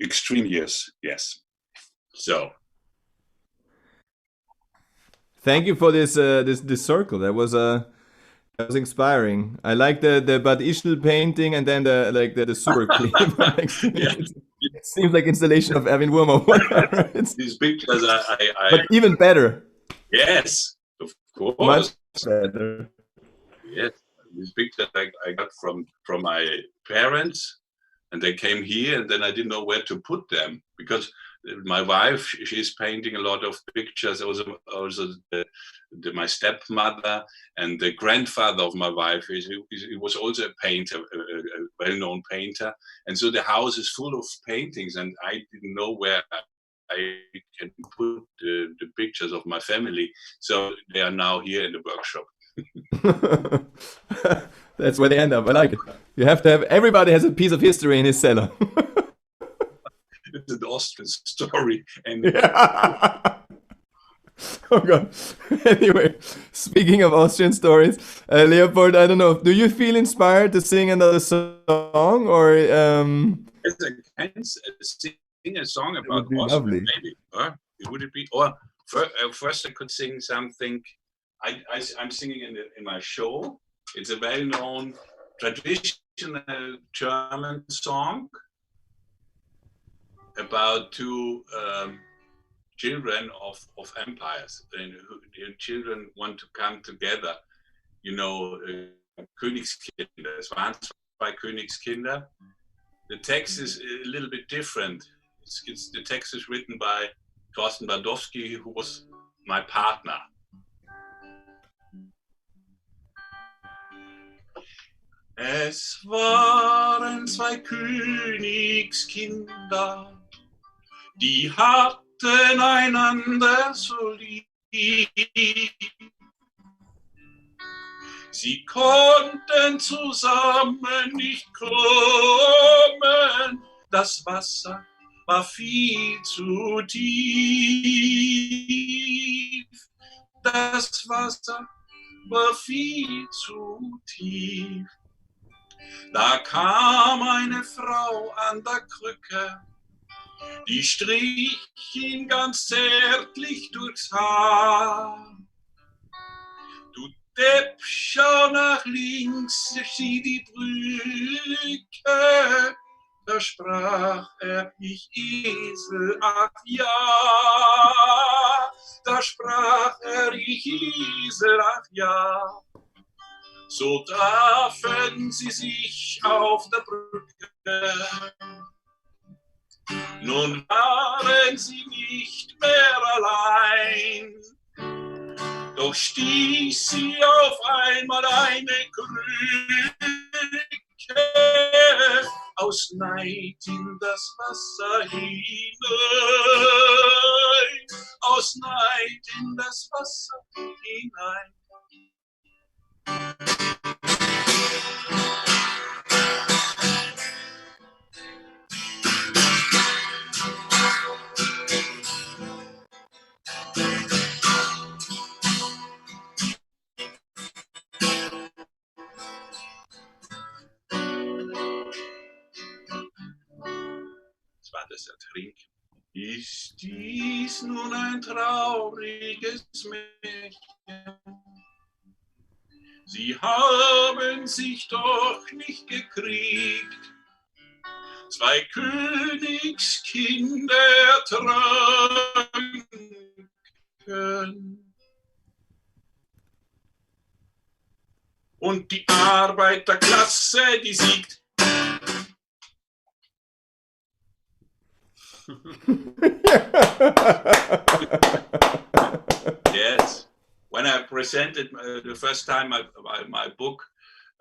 extreme years. Yes. So. Thank you for this this circle. That was inspiring. I like the Bad Ischl painting and then the super clip. Yeah. It seems like installation of Erwin Wurm or whatever. These pictures, but even better. Yes, of course. Much better. Yes, these pictures I got from my parents, and they came here, and then I didn't know where to put them because my wife, she's painting a lot of pictures. Also my stepmother and the grandfather of my wife, he was also a painter, a well-known painter. And so the house is full of paintings, and I didn't know where I can put the pictures of my family. So they are now here in the workshop. That's where they end up. I like it. You have to have, everybody has a piece of history in his cellar. It's an Austrian story. And yeah. Oh God. Anyway, speaking of Austrian stories, Leopold, I don't know, do you feel inspired to sing another song or? Yes, I can sing a song about Austria, lovely. maybe. Would it be? Or first I could sing something. I'm singing in my show. It's a well-known traditional German song about two children of empires, and the children want to come together. You know, Königskinder. Es waren zwei Königskinder. The text is a little bit different. The text is written by Thorsten Badowski, who was my partner. Es waren zwei Königskinder, die hatten einander so lieb. Sie konnten zusammen nicht kommen, das Wasser war viel zu tief. Das Wasser war viel zu tief. Da kam eine Frau an der Krücke, die strich ihn ganz zärtlich durchs Haar. Du Depp, schau nach links, sieh die Brücke. Da sprach ich Esel, ach ja. Da sprach ich Esel, ach ja. So trafen sie sich auf der Brücke. Nun waren sie nicht mehr allein. Doch stieß sie auf einmal eine Krücke aus Neid in das Wasser hinein. Aus Neid in das Wasser hinein. War das Ertrinken. Ist dies nun ein trauriges Märchen? Sie haben sich doch nicht gekriegt. Zwei Königskinder tranken. Und die Arbeiterklasse, die siegt. Yes. When I presented the first time my book,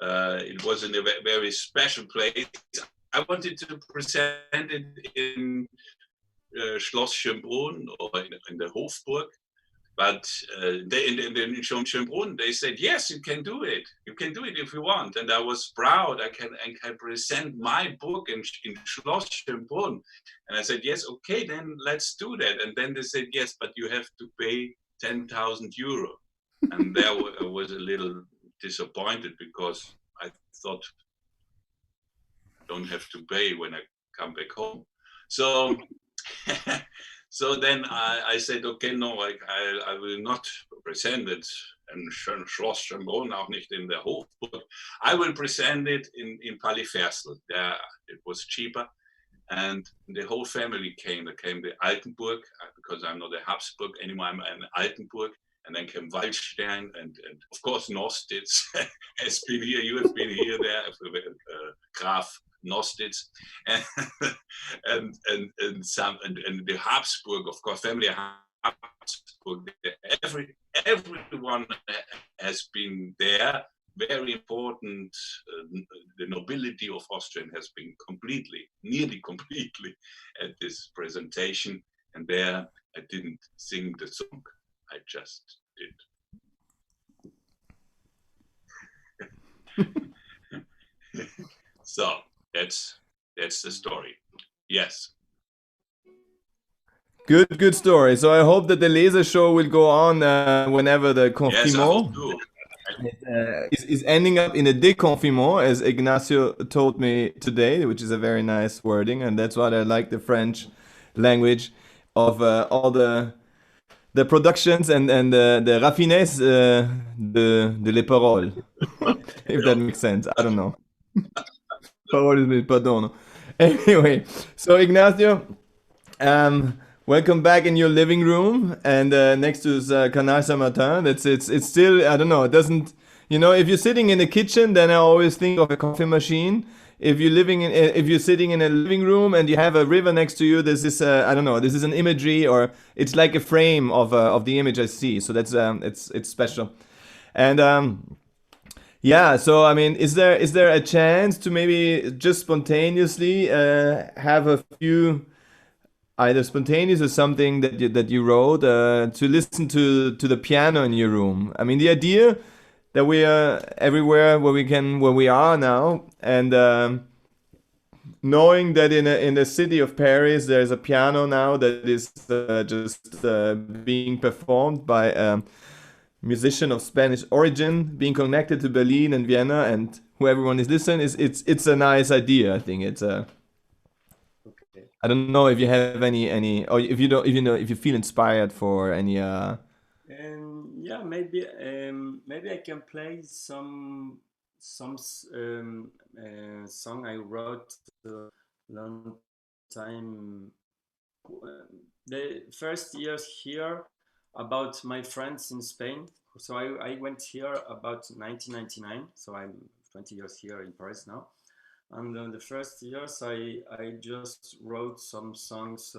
it was in a very special place. I wanted to present it in Schloss Schönbrunn or in the Hofburg, but in Schönbrunn they said, yes, you can do it. You can do it if you want. And I was proud. I can present my book in Schloss Schönbrunn. And I said, yes, okay, then let's do that. And then they said, yes, but you have to pay 10,000 euro. And there I was a little disappointed because I thought I don't have to pay when I come back home. So, so then I said, okay, no, I will not present it in Schloss Schönbrunn, auch nicht in der Hofburg. I will present it in Pallifersel. There it was cheaper. And the whole family came. There came the Altenburg, because I'm not a Habsburg anymore, I'm an Altenburg. And then came Waldstein and of course Nostitz has been here. You have been here there, Graf Nostitz, and the Habsburg, of course, family Habsburg. Everyone has been there. Very important. The nobility of Austria has been nearly completely at this presentation. And there I didn't sing the song. I just did. So that's the story. Yes. Good story. So I hope that the laser show will go on whenever the confinement Yes, I hope too. is ending up in a déconfinement, as Ignacio told me today, which is a very nice wording, and that's why I like the French language of all the productions and the raffinesse de les paroles, if that makes sense. I don't know. Paroles de pardon. Anyway, so Ignacio, welcome back in your living room, and next to Canal Saint-Martin. It's still, I don't know. It doesn't, if you're sitting in the kitchen, then I always think of a coffee machine. If you're sitting in a living room and you have a river next to you, this is I don't know. This is an imagery, or it's like a frame of the image I see. So that's it's special, and yeah. So I mean, is there a chance to maybe just spontaneously have a few, either spontaneous or something that you wrote, to listen to the piano in your room? I mean, the idea that we are everywhere where we are now, and knowing that in the city of Paris there's a piano now that is just being performed by a musician of Spanish origin, being connected to Berlin and Vienna, and who everyone is listening, it's a nice idea. I think it's a. Okay. I don't know if you have any, or if you feel inspired for any. Yeah, maybe I can play some song I wrote a long time. The first years here about my friends in Spain. So I went here about 1999. So I'm 20 years here in Paris now. And the first years I just wrote some songs,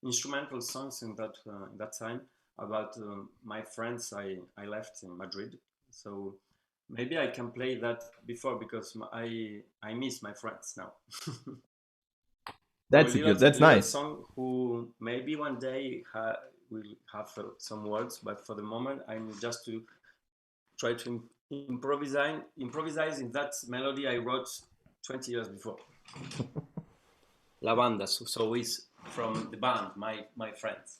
instrumental songs in that time, about my friends I left in Madrid. So maybe I can play that before, because I miss my friends now. That's good. That's nice. Song who maybe one day will have some words, but for the moment I'm just to try to improvise in that melody I wrote 20 years before. La Banda, so is from the band, my friends.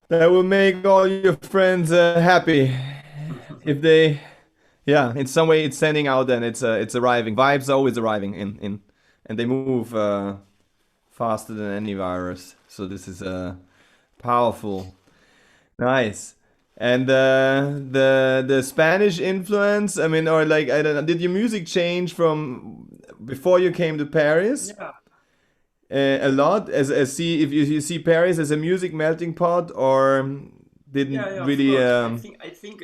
That will make all your friends happy if they, yeah, in some way it's sending out and it's arriving. Vibes are always arriving in, and they move faster than any virus. So this is powerful, nice. And the Spanish influence. I mean, or like I don't know. Did your music change from before you came to Paris? Yeah, A lot as see if you see Paris as a music melting pot or yeah, didn't yeah, of really course. I think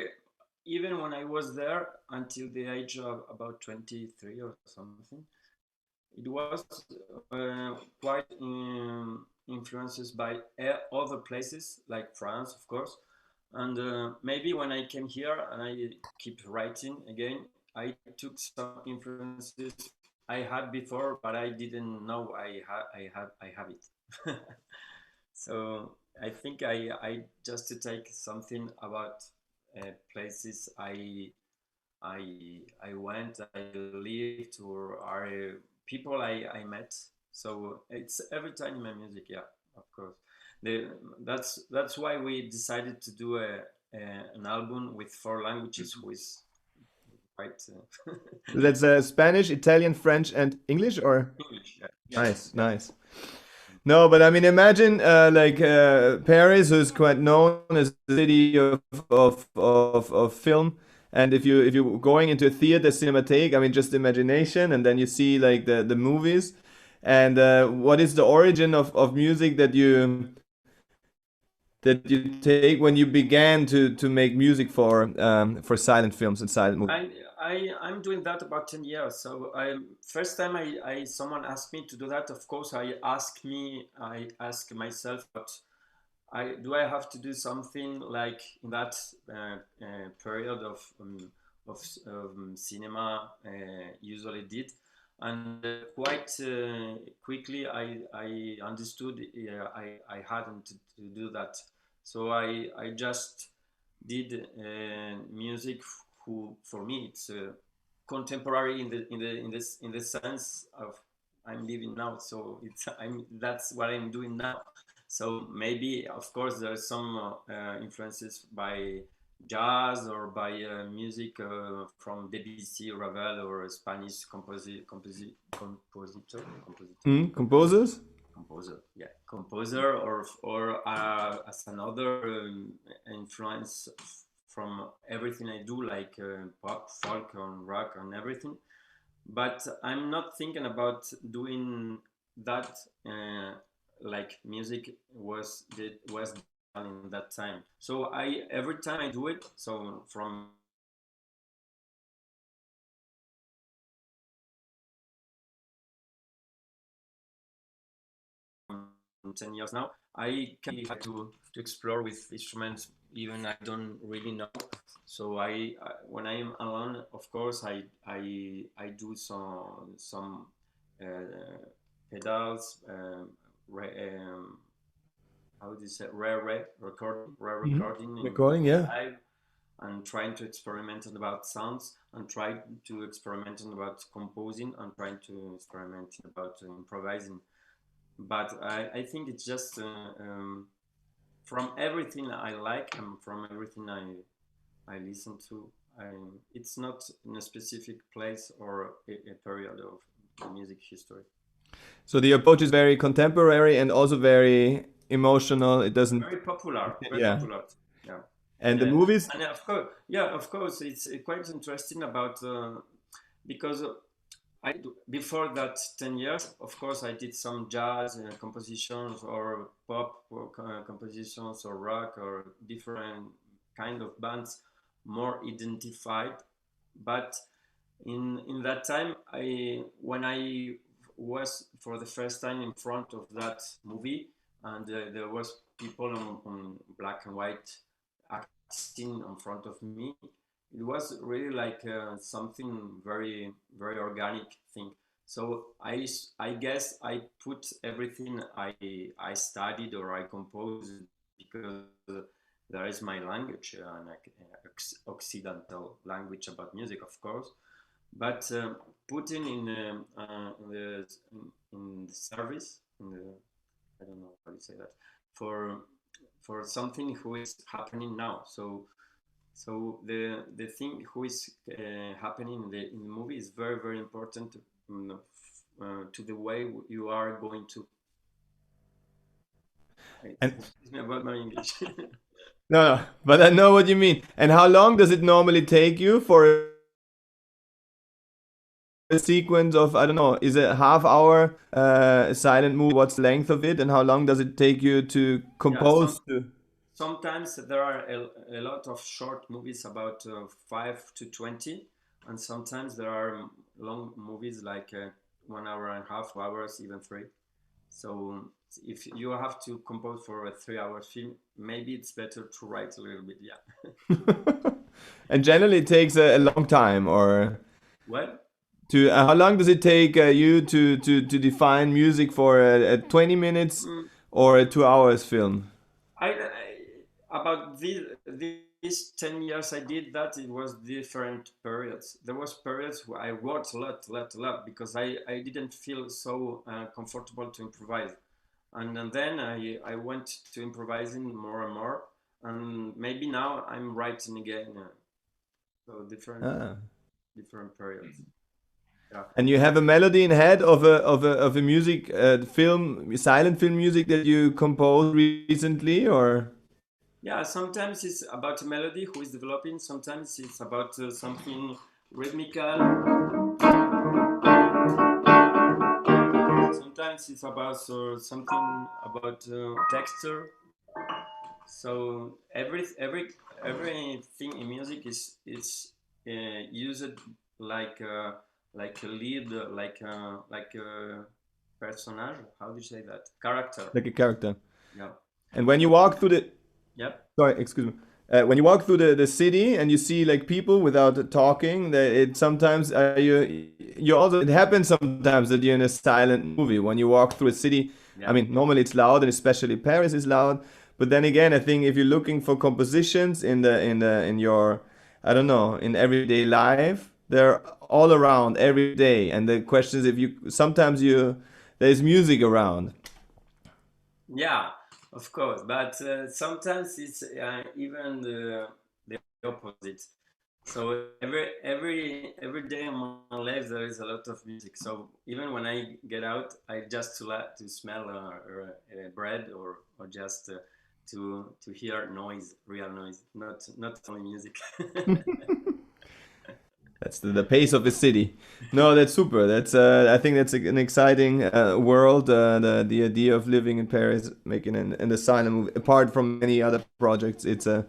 even when I was there until the age of about 23 or something, it was quite influences by other places like France, of course. And maybe when I came here and I keep writing again, I took some influences I had before, but I didn't know I have it. So I think I just to take something about places I went, I lived, or are people I met. So it's every time in my music, yeah, of course. The, that's why we decided to do an album with 4 languages, with quite that's Spanish, Italian, French, and English or English. Yeah, yeah, nice, yeah. nice. No, but I mean, imagine like Paris, who's quite known as the city of film. And if you're going into a theater, cinematheque, I mean, just imagination, and then you see like the movies. And what is the origin of music that you take when you began to make music for silent films and silent movies? I'm doing that about 10 years. So I first time I someone asked me to do that, of course I ask myself, but I have to do something like in that period of cinema usually did, and quite quickly I understood I hadn't to do that, so I just did music who for me it's contemporary in the sense of I'm living now, so it's that's what I'm doing now. So maybe, of course, there are some influences by jazz or by music from Debussy, Ravel, or a Spanish compositor. Composers? composer, or as another influence from everything I do, like pop, folk, and rock, and everything. But I'm not thinking about doing that like music was done in that time. So I every time I do it, so from 10 years now, I can have to explore with instruments even I don't really know. So when I'm alone, of course, I do some pedals, how do you say, rare recording in Recording, yeah. live, and trying to experiment about sounds, and try to experiment about composing, and trying to experiment about improvising. But I think it's just from everything I like and from everything I listen to. It's not in a specific place or a period of the music history. So the approach is very contemporary and also very emotional. It doesn't. Very popular. Very Yeah. popular. Yeah. And the Yeah. movies. And of course, it's quite interesting about because before that 10 years, of course, I did some jazz compositions, or pop compositions, or rock, or different kind of bands, more identified. But in that time, when I was for the first time in front of that movie, and there was people on black and white acting in front of me, it was really like something very very organic thing. So I guess I put everything I studied or I composed, because there is my language, an occidental language about music, of course, but putting in the service, in the, I don't know how you say that, for something who is happening now. So the thing who is happening in the movie is very very important to the way you are going to. And Excuse me about my English. no, but I know what you mean. And how long does it normally take you for a sequence of, I don't know, is it a half hour silent movie? What's the length of it, and how long does it take you to compose? Sometimes there are a lot of short movies, about 5 to 20, and sometimes there are long movies like 1 hour and a half, 2 hours, even 3. So if you have to compose for a 3 hour film, maybe it's better to write a little bit. Yeah. And generally it takes a long time, or What? to how long does it take you to define music for a 20 minutes or a 2 hours film? About these 10 years I did that, it was different periods. There was periods where I wrote a lot, because I didn't feel so comfortable to improvise. And then I went to improvising more and more, and maybe now I'm writing again. So different periods. Yeah. And you have a melody in head of a music film, silent film music that you composed recently, or? Yeah, sometimes it's about a melody who is developing. Sometimes it's about something rhythmical. Sometimes it's about something about texture. So everything in music is used like a lead, like a personage. How do you say that? Character. Like a character. Yeah. And when you walk through the Yep. Sorry, excuse me. When you walk through the city and you see like people without talking, it sometimes you also, it happens sometimes that you're in a silent movie when you walk through a city. Yeah. I mean, normally it's loud, and especially Paris is loud. But then again, I think if you're looking for compositions in your, I don't know, in everyday life, they're all around every day. And the question is, if you sometimes there's music around. Yeah. Of course, but sometimes it's even the opposite. So every day in my life there is a lot of music. So even when I get out, I just to smell bread or just to hear noise, real noise, not only music. That's the pace of the city. No, that's super. That's I think that's an exciting world. The idea of living in Paris, making an asylum movie. Apart from many other projects, it's a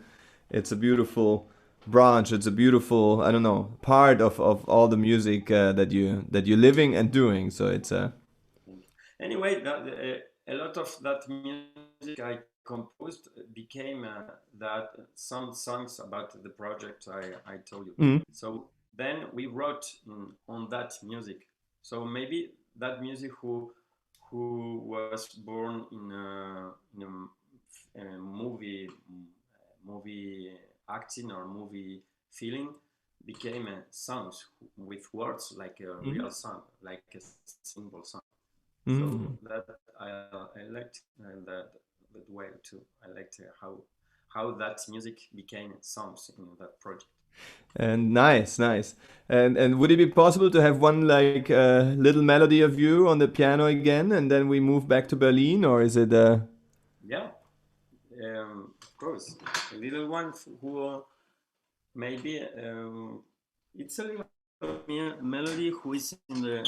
beautiful branch. It's a beautiful, I don't know, part of all the music that you're living and doing. So it's Anyway, a lot of that music I composed became that some songs about the project I told you. mm, So then we wrote on that music. So maybe that music who was born in a movie acting or movie feeling became songs with words like a mm, real song, like a simple song. So mm. that I liked that way too. I liked how that music became songs in that project. And nice, nice. And would it be possible to have one like little melody of you on the piano again, and then we move back to Berlin, or is it? Yeah, of course. A little one who maybe it's a little melody who is in the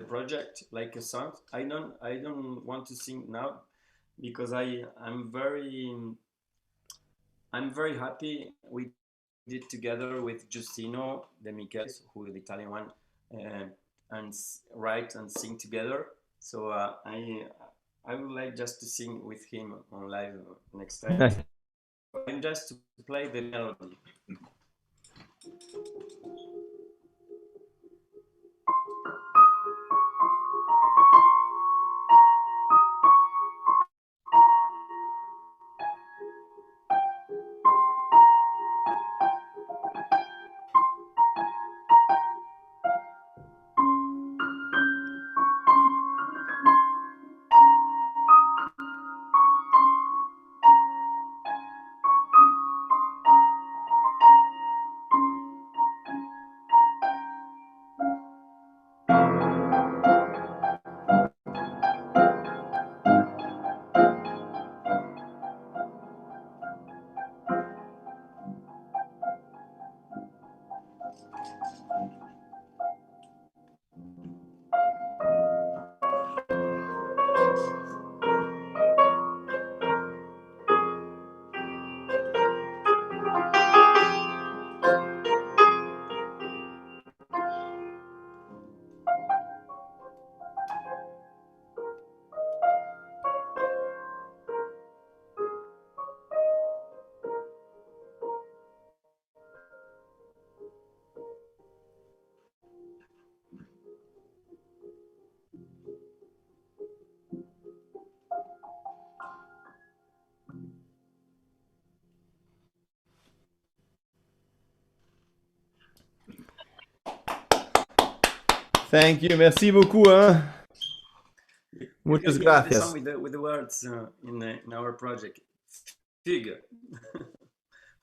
project like a song. I don't want to sing now because I'm very happy we did together with Giustino De Michelis, who is the Italian one, uh, and write and sing together. So I would like just to sing with him on live next time. Nice. I'm just to play the melody. Thank you. Merci beaucoup. Hein? You Muchas helped me with the song gracias. with the words in our project. Fugue,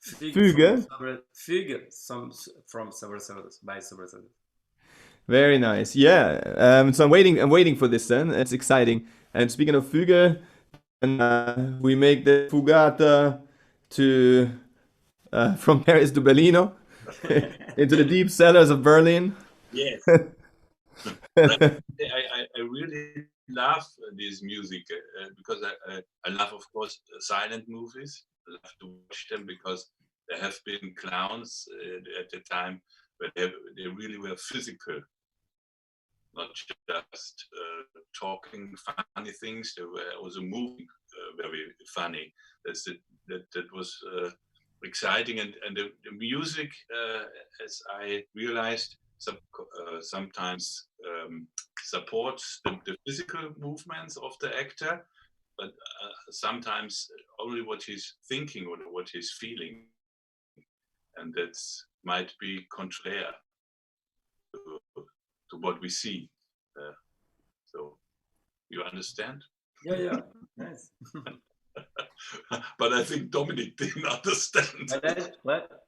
fugue Fugue. fugue, some from Sobresaltos by Sobresaltos. Very nice. Yeah. So I'm waiting. I'm waiting for this. Then it's exciting. And speaking of Fugue, and we make the Fugata to from Paris to Berlino into the deep cellars of Berlin. Yes. I really love this music because I love, of course, silent movies. I love to watch them because there have been clowns at the time, but they really were physical, not just talking funny things. They were also moving very funny. That was exciting, and the music, as I realized, sometimes supports the physical movements of the actor, but sometimes only what he's thinking or what he's feeling, and that might be contrary to what we see. So you understand? Yeah, yeah, nice. But I think Dominic didn't understand.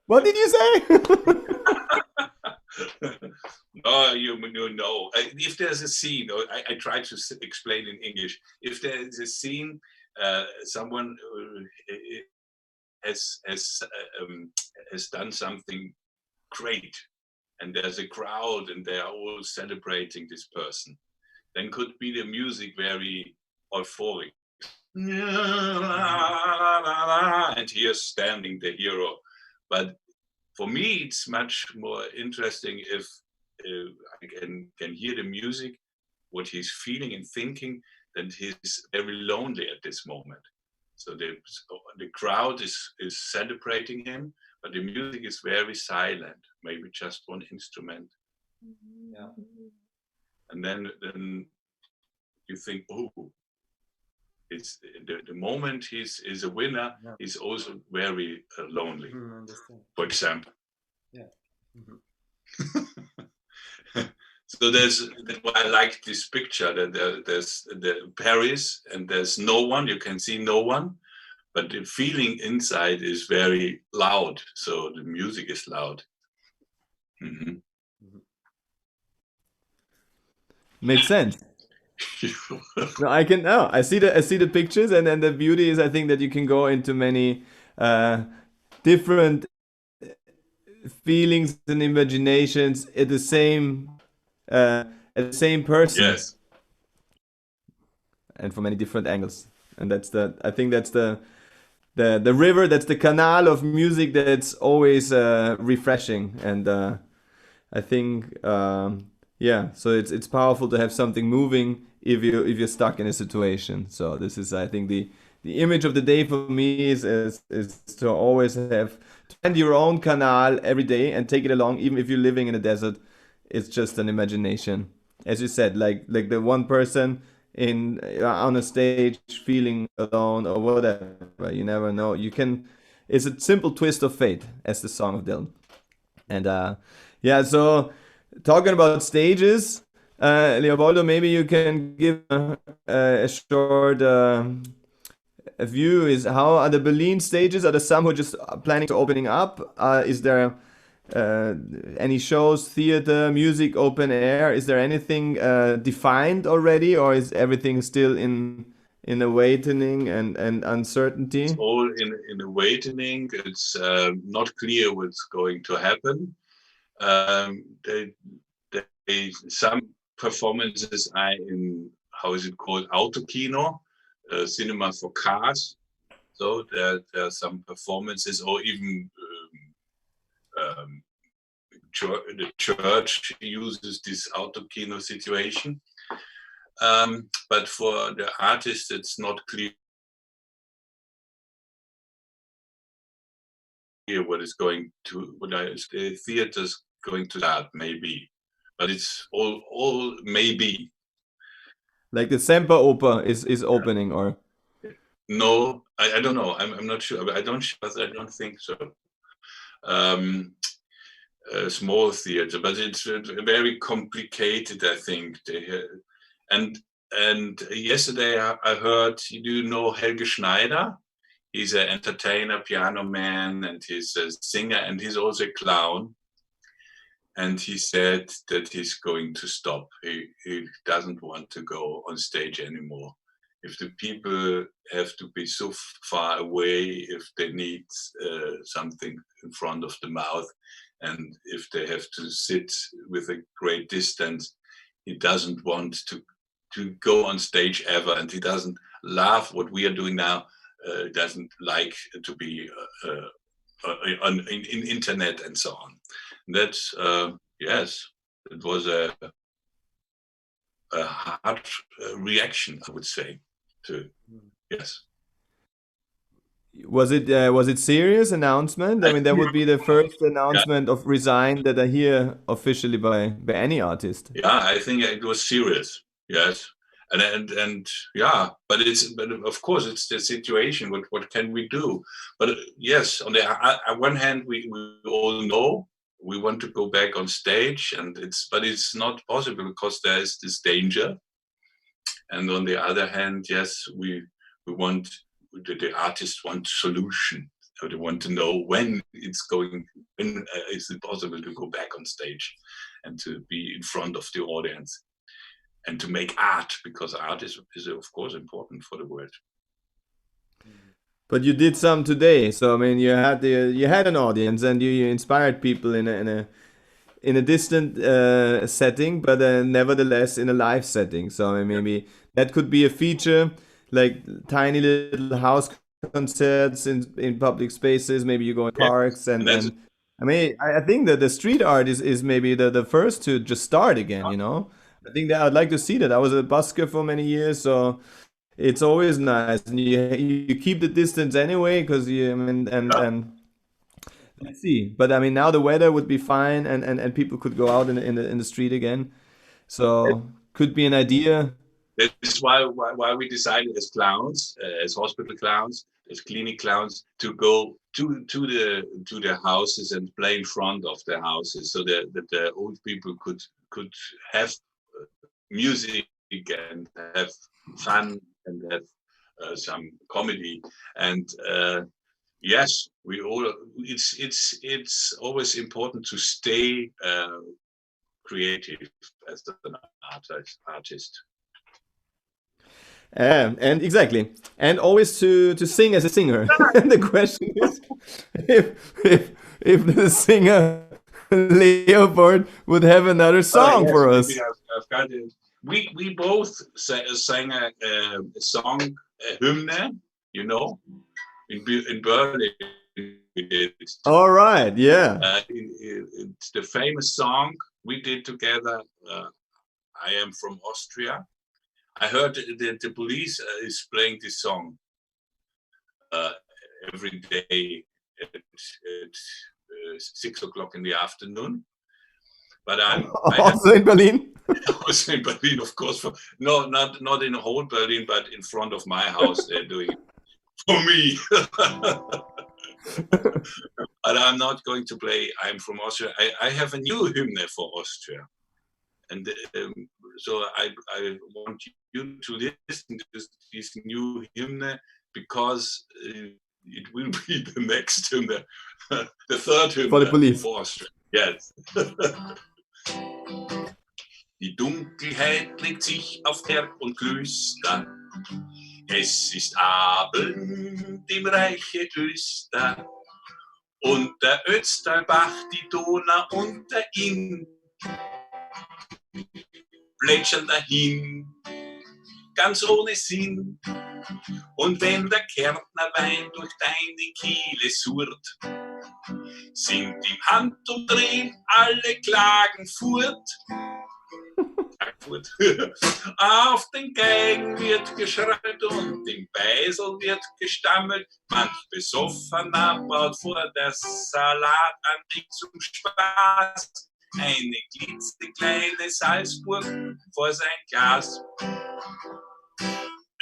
What did you say? Oh, you know, if there's a scene, or I try to explain in English, if there is a scene, someone has done something great, and there's a crowd, and they are all celebrating this person, then could be the music very euphoric. And here's standing the hero. But for me, it's much more interesting if I can hear the music, what he's feeling and thinking, that he's very lonely at this moment. So the crowd is celebrating him, but the music is very silent, maybe just one instrument. Yeah. And then you think, oh, it's the moment he's a winner, Yeah. he's also very lonely, Understand. for example. Yeah. So that's why I like this picture, that there's the Paris and there's no one, you can see no one, but the feeling inside is very loud. So the music is loud. Mhm. Makes sense. No, I can now. I see the pictures, and then the beauty is, I think, that you can go into many different feelings and imaginations at the same person, Yes. and from many different angles. And I think that's the river, that's the canal of music that's always refreshing. And I think yeah, so it's powerful to have something moving if you're stuck in a situation. So this is, I think, the image of the day for me is to always have to find your own canal every day and take it along, even if you're living in a desert. It's just an imagination, as you said, like the one person in on a stage feeling alone or whatever. You never know. You can. It's a simple twist of fate, as the song of Dylan. And yeah, so talking about stages, Leopoldo, maybe you can give a short a view. Is how are the Berlin stages? Are there some who are just planning to opening up? Is there any shows, theater, music, open air? Is there anything defined already, or is everything still in awakening and uncertainty? It's all in awakening. It's not clear what's going to happen. Some performances are in, how is it called, Autokino, cinema for cars. So there are some performances, or even the church uses this Autokino situation. But for the artist, it's not clear what the theater's going to start, maybe. But it's all maybe. Like the Semperoper is opening, or No, I don't know. I'm not sure. But I don't think so. A small theater, but it's very complicated, I think. And yesterday I heard, do you know Helge Schneider? He's an entertainer, piano man, and he's a singer, and he's also a clown. And he said that he's going to stop. He doesn't want to go on stage anymore. If the people have to be so far away, if they need something in front of the mouth, and if they have to sit with a great distance, he doesn't want to go on stage ever, and he doesn't love what we are doing now. Doesn't like to be in internet and so on. That's yes, it was a hard reaction, I would say. Yes. was it serious announcement? I mean, that would be the first announcement of resign that I hear officially by any artist. Yeah, I think it was serious. Yes. And yeah, but of course it's the situation. What can we do? But yes, on the one hand, we all know we want to go back on stage, but it's not possible because there is this danger. And on the other hand, yes, we want the artists want solution. So they want to know when is it possible to go back on stage and to be in front of the audience and to make art, because art is of course important for the world. But you did some today, so I mean, you had an audience and you inspired people in a distant setting, but nevertheless in a live setting. So I mean, maybe that could be a feature, like tiny little house concerts in public spaces. Maybe you go in parks and I mean, I think that the street art is maybe the first to just start again. You know, I think that I'd like to see that. I was a busker for many years, so it's always nice, and you keep the distance anyway because you I mean and let's see. But I mean, now the weather would be fine, and people could go out in the street again. So could be an idea. That's why we decided as clowns, as hospital clowns, as clinic clowns, to go to the houses and play in front of the houses, so that the old people could have music and have fun and have some comedy. And yes, we all. It's always important to stay creative as an artist. And exactly, and always to sing as a singer. And the question is, if the singer Leopold would have another song for us. I've got it. We both sang a song, a hymn, you know, in Berlin. We did. All right, yeah. It's the famous song we did together. I am from Austria. I heard that the police is playing this song every day at 6 o'clock in the afternoon. But also in Berlin. Also in Berlin, of course. No, not in whole Berlin, but in front of my house. They're doing it for me. But I'm not going to play. I'm from Austria. I have a new hymn for Austria, and so I want you to listen to this new hymn, because it will be the next hymn, the third hymn for the police. For Austria. Yes. Die Dunkelheit legt sich auf Berg und Klöster. Es ist Abend im Reiche Öster. Und der Ötztalbach, die Donau und der Inn plätschern dahin, ganz ohne Sinn. Und wenn der Kärntnerwein durch deine Kehle surrt, sind im Handumdrehen alle Klagen furt. Auf den Geigen wird geschreit und im Beisel wird gestammelt. Manch Besoffener baut vor der Salat an dich zum Spaß eine klitzekleine Salzburg vor sein Glas.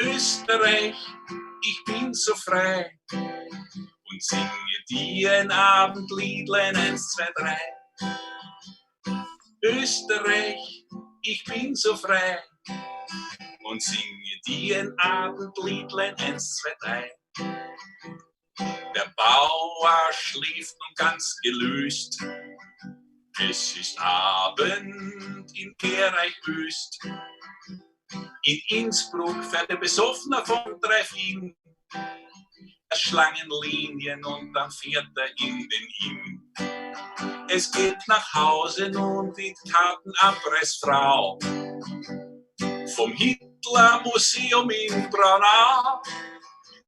Österreich, ich bin so frei und singe dir ein Abendliedlein 1, 2, 3. Österreich, ich bin so frei und singe dir ein Abendliedlein 1, 2, 3. Der Bauer schläft nun ganz gelöst. Es ist Abend in Gerreich Öst. In Innsbruck fährt der Besoffener von Dreifin. Schlangenlinien und dann fährt in den Inn. Es geht nach Hause nun die Kartenabreißfrau vom Hitler-Museum in Braunau.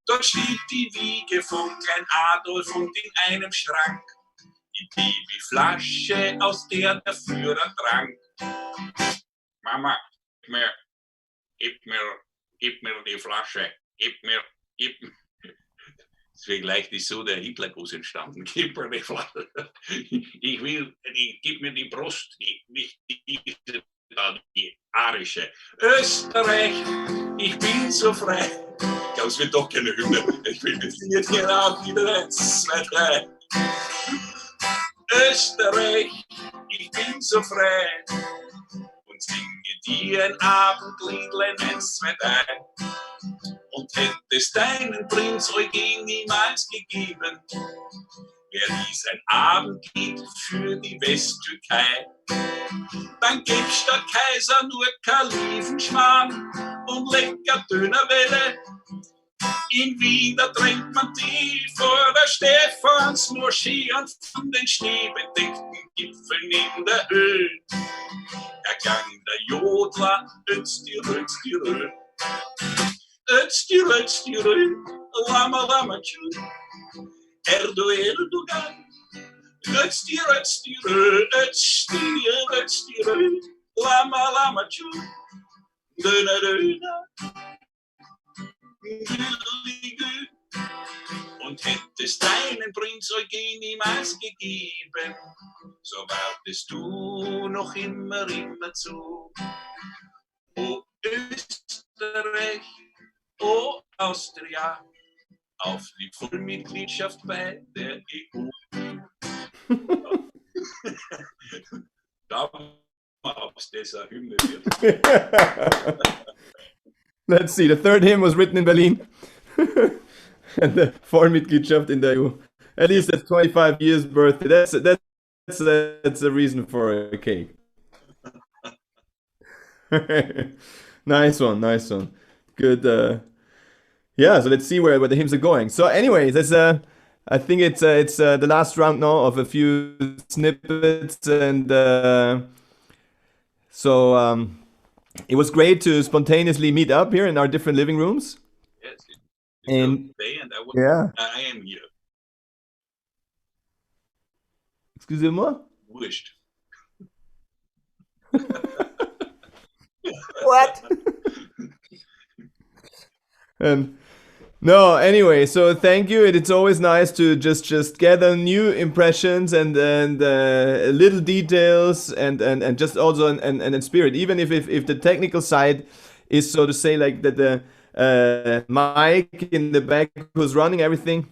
Dort steht die Wiege von Klein Adolf und in einem Schrank die Babyflasche, aus der der Führer trank. Mama, gib mir die Flasche, gib mir. Deswegen gleich ist so der Hitlergruß entstanden. Gib mir die Flasche. Gib mir die Brust, nicht die arische. Österreich, ich bin so frei. Ich glaube, es wird doch keine Hymne. Ich will jetzt hier auch wieder 1, 2, 3. Österreich, ich bin so frei und singe dir ein Abendliedlein 1, 2, 3. Und hätte es deinen Prinz Eugen niemals gegeben, wäre dies ein Abendlied für die Westtürkei. Dann gäb's statt Kaiser nur Kalifenschmarrn und lecker Dönerwelle. In Wien, da drängt man die vor der Stephansmoschee und von den schneebedeckten Gipfeln in der Höhe erklang der Jodler Ötztirö, Ötztirö. Ötztirö, Ötztirö, Lama, Lama, Tschü. Erdogan. Ötztirö, Ötztirö, Ötztirö, Ötztirö, Lama, Lama, Tschü. Döner, Döner. Und hättest deinen Prinz Eugen niemals gegeben, so wartest du noch immer zu. O Österreich, o Austria, auf die Vollmitgliedschaft bei der EU. Damals dieser Hymne wird. Let's see, the third hymn was written in Berlin. And the Vollmitgliedschaft in der EU. At least that's 25 years birthday. That's a reason for a cake. Nice one, nice one. Good. Yeah, so let's see where the hymns are going. So anyway, I think it's the last round now of a few snippets, and it was great to spontaneously meet up here in our different living rooms. Yes, And day and yeah, I am here. excusez-moi. Wurscht. What? No, anyway, so thank you. It's always nice to just gather new impressions and little details and just also and spirit. Even if the technical side is, so to say, like that the Mike in the back who's running everything,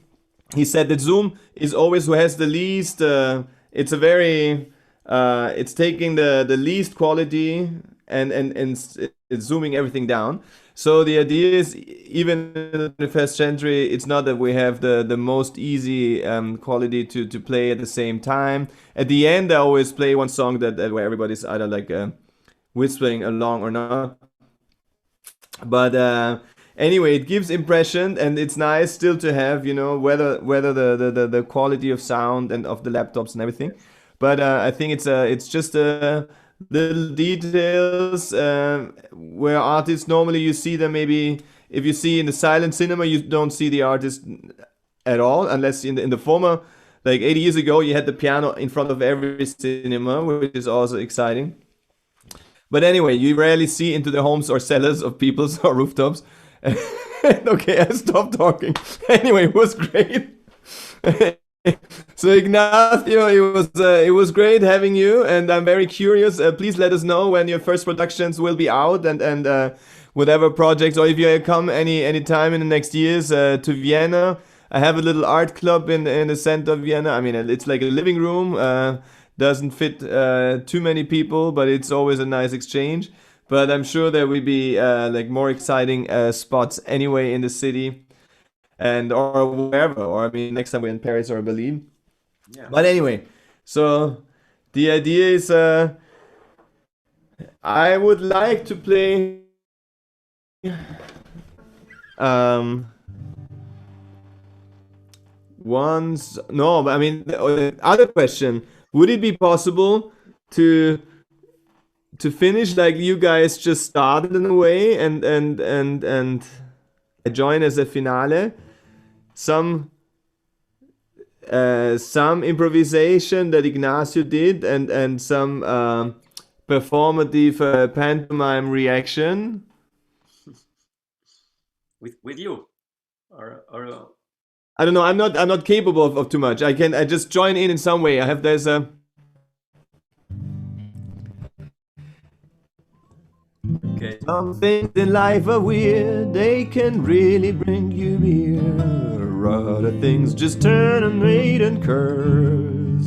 he said that Zoom is always who has the least. It's a very it's taking the least quality and it's zooming everything down. So the idea is, even in the first century, it's not that we have the most easy quality to play at the same time. At the end, I always play one song that where everybody's either like whispering along or not. But anyway, it gives impression, and it's nice still to have, you know, whether the quality of sound and of the laptops and everything. But I think it's just little details where artists normally you see them, maybe if you see in the silent cinema you don't see the artist at all, unless in the former, like 80 years ago, you had the piano in front of every cinema, which is also exciting. But anyway, you rarely see into the homes or cellars of people's or rooftops. Okay, I stopped talking. Anyway, it was great. So Ignacio, it was great having you, and I'm very curious. Please let us know when your first productions will be out, and whatever projects, or if you come any time in the next years to Vienna. I have a little art club in the center of Vienna. I mean, it's like a living room. Doesn't fit too many people, but it's always a nice exchange. But I'm sure there will be like more exciting spots anyway in the city. And or wherever, or I mean, next time we're in Paris or Berlin. Yeah. But anyway, so the idea is, I would like to play once. No, but I mean, the other question: would it be possible to finish like you guys just started in a way, and join as a finale? Some improvisation that Ignacio did, and some performative pantomime reaction. With you, or I don't know. I'm not capable of too much. I just join in some way. There's a. okay. Some things in life are weird. They can really bring you here. Other things just turn and made and curse.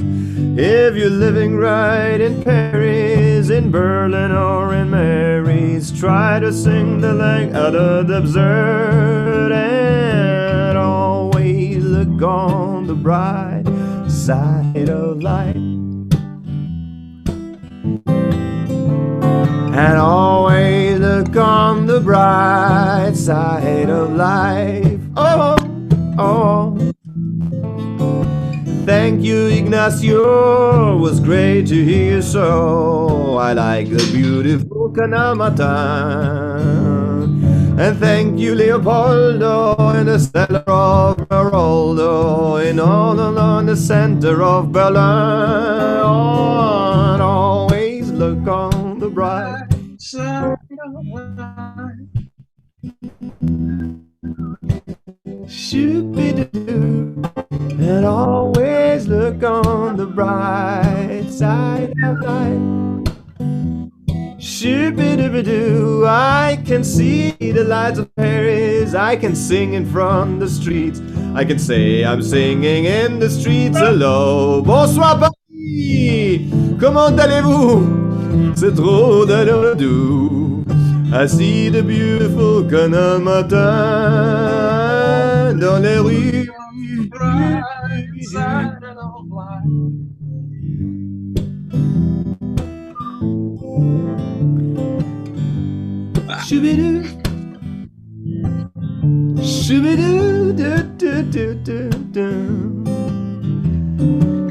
If you're living right in Paris, in Berlin, or in Mary's, try to sing the language out of the absurd, and always look on the bright side of life. And always look on the bright side of life. Oh, oh. Thank you, Ignacio. It was great to hear you so. I like the beautiful Canal Martin. And thank you, Leopoldo, in the cellar of Meroldo, in all along the center of Berlin. Oh, and always look on the bright side of life. Shoop-be-doo. And always look on the bright side of life. Shoo-be-doo-be-doo. I can see the lights of Paris. I can sing it from the streets. I can say I'm singing in the streets. Hello, bonsoir Paris. Comment allez-vous? C'est trop doux. I see the beautiful Canal Martin dans les rues. Shoo-be-doo, shoo-be-doo, do-do-do-do-do.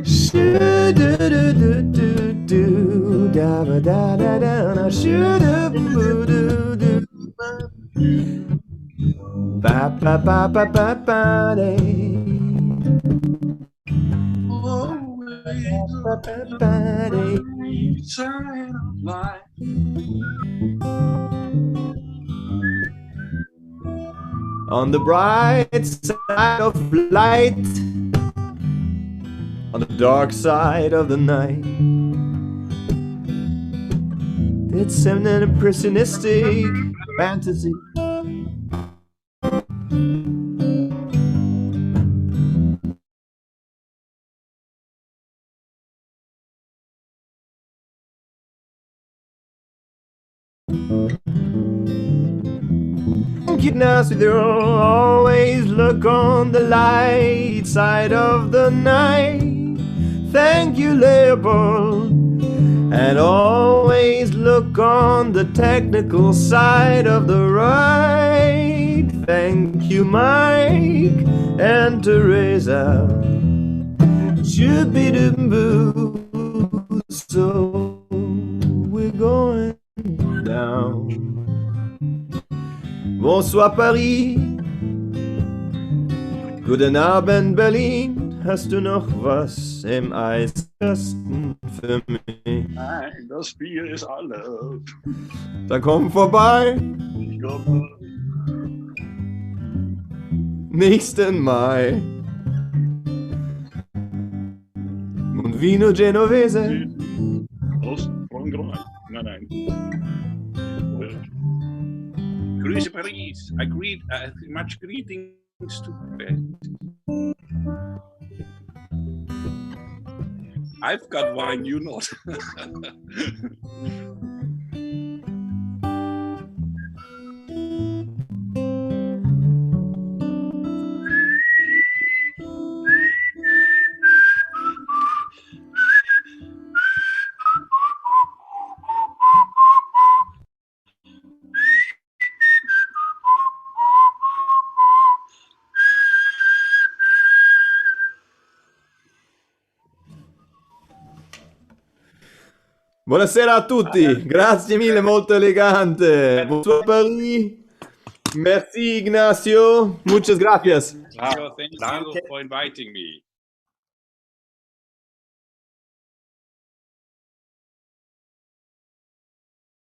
Shoo-do-do-do-do-do, da-ba-da-da-da-da, shoo-do-do-do-do. Ba-ba-ba-ba-ba-ba-day. On the bright side of light, on the dark side of the night, it's an impressionistic fantasy. Ignacio, always look on the light side of the night. Thank you, Leopold. And always look on the technical side of the right. Thank you, Mike and Teresa. Shoo-be-doo-boo. So we're going down. Bonsoir Paris, guten Abend Berlin, hast du noch was im Eiskasten für mich? Nein, das Bier ist alle. Dann komm vorbei, Ich komme. nächsten Mai. Und Vino Genovese. Aus Frankreich. Nein. Grüße Paris. I greet much greetings to Paris. I've got wine, you not. Buonasera a tutti, grazie mille, molto elegante. Bonsoir Paris. Merci Ignacio, muchas gracias. Thank you for inviting me.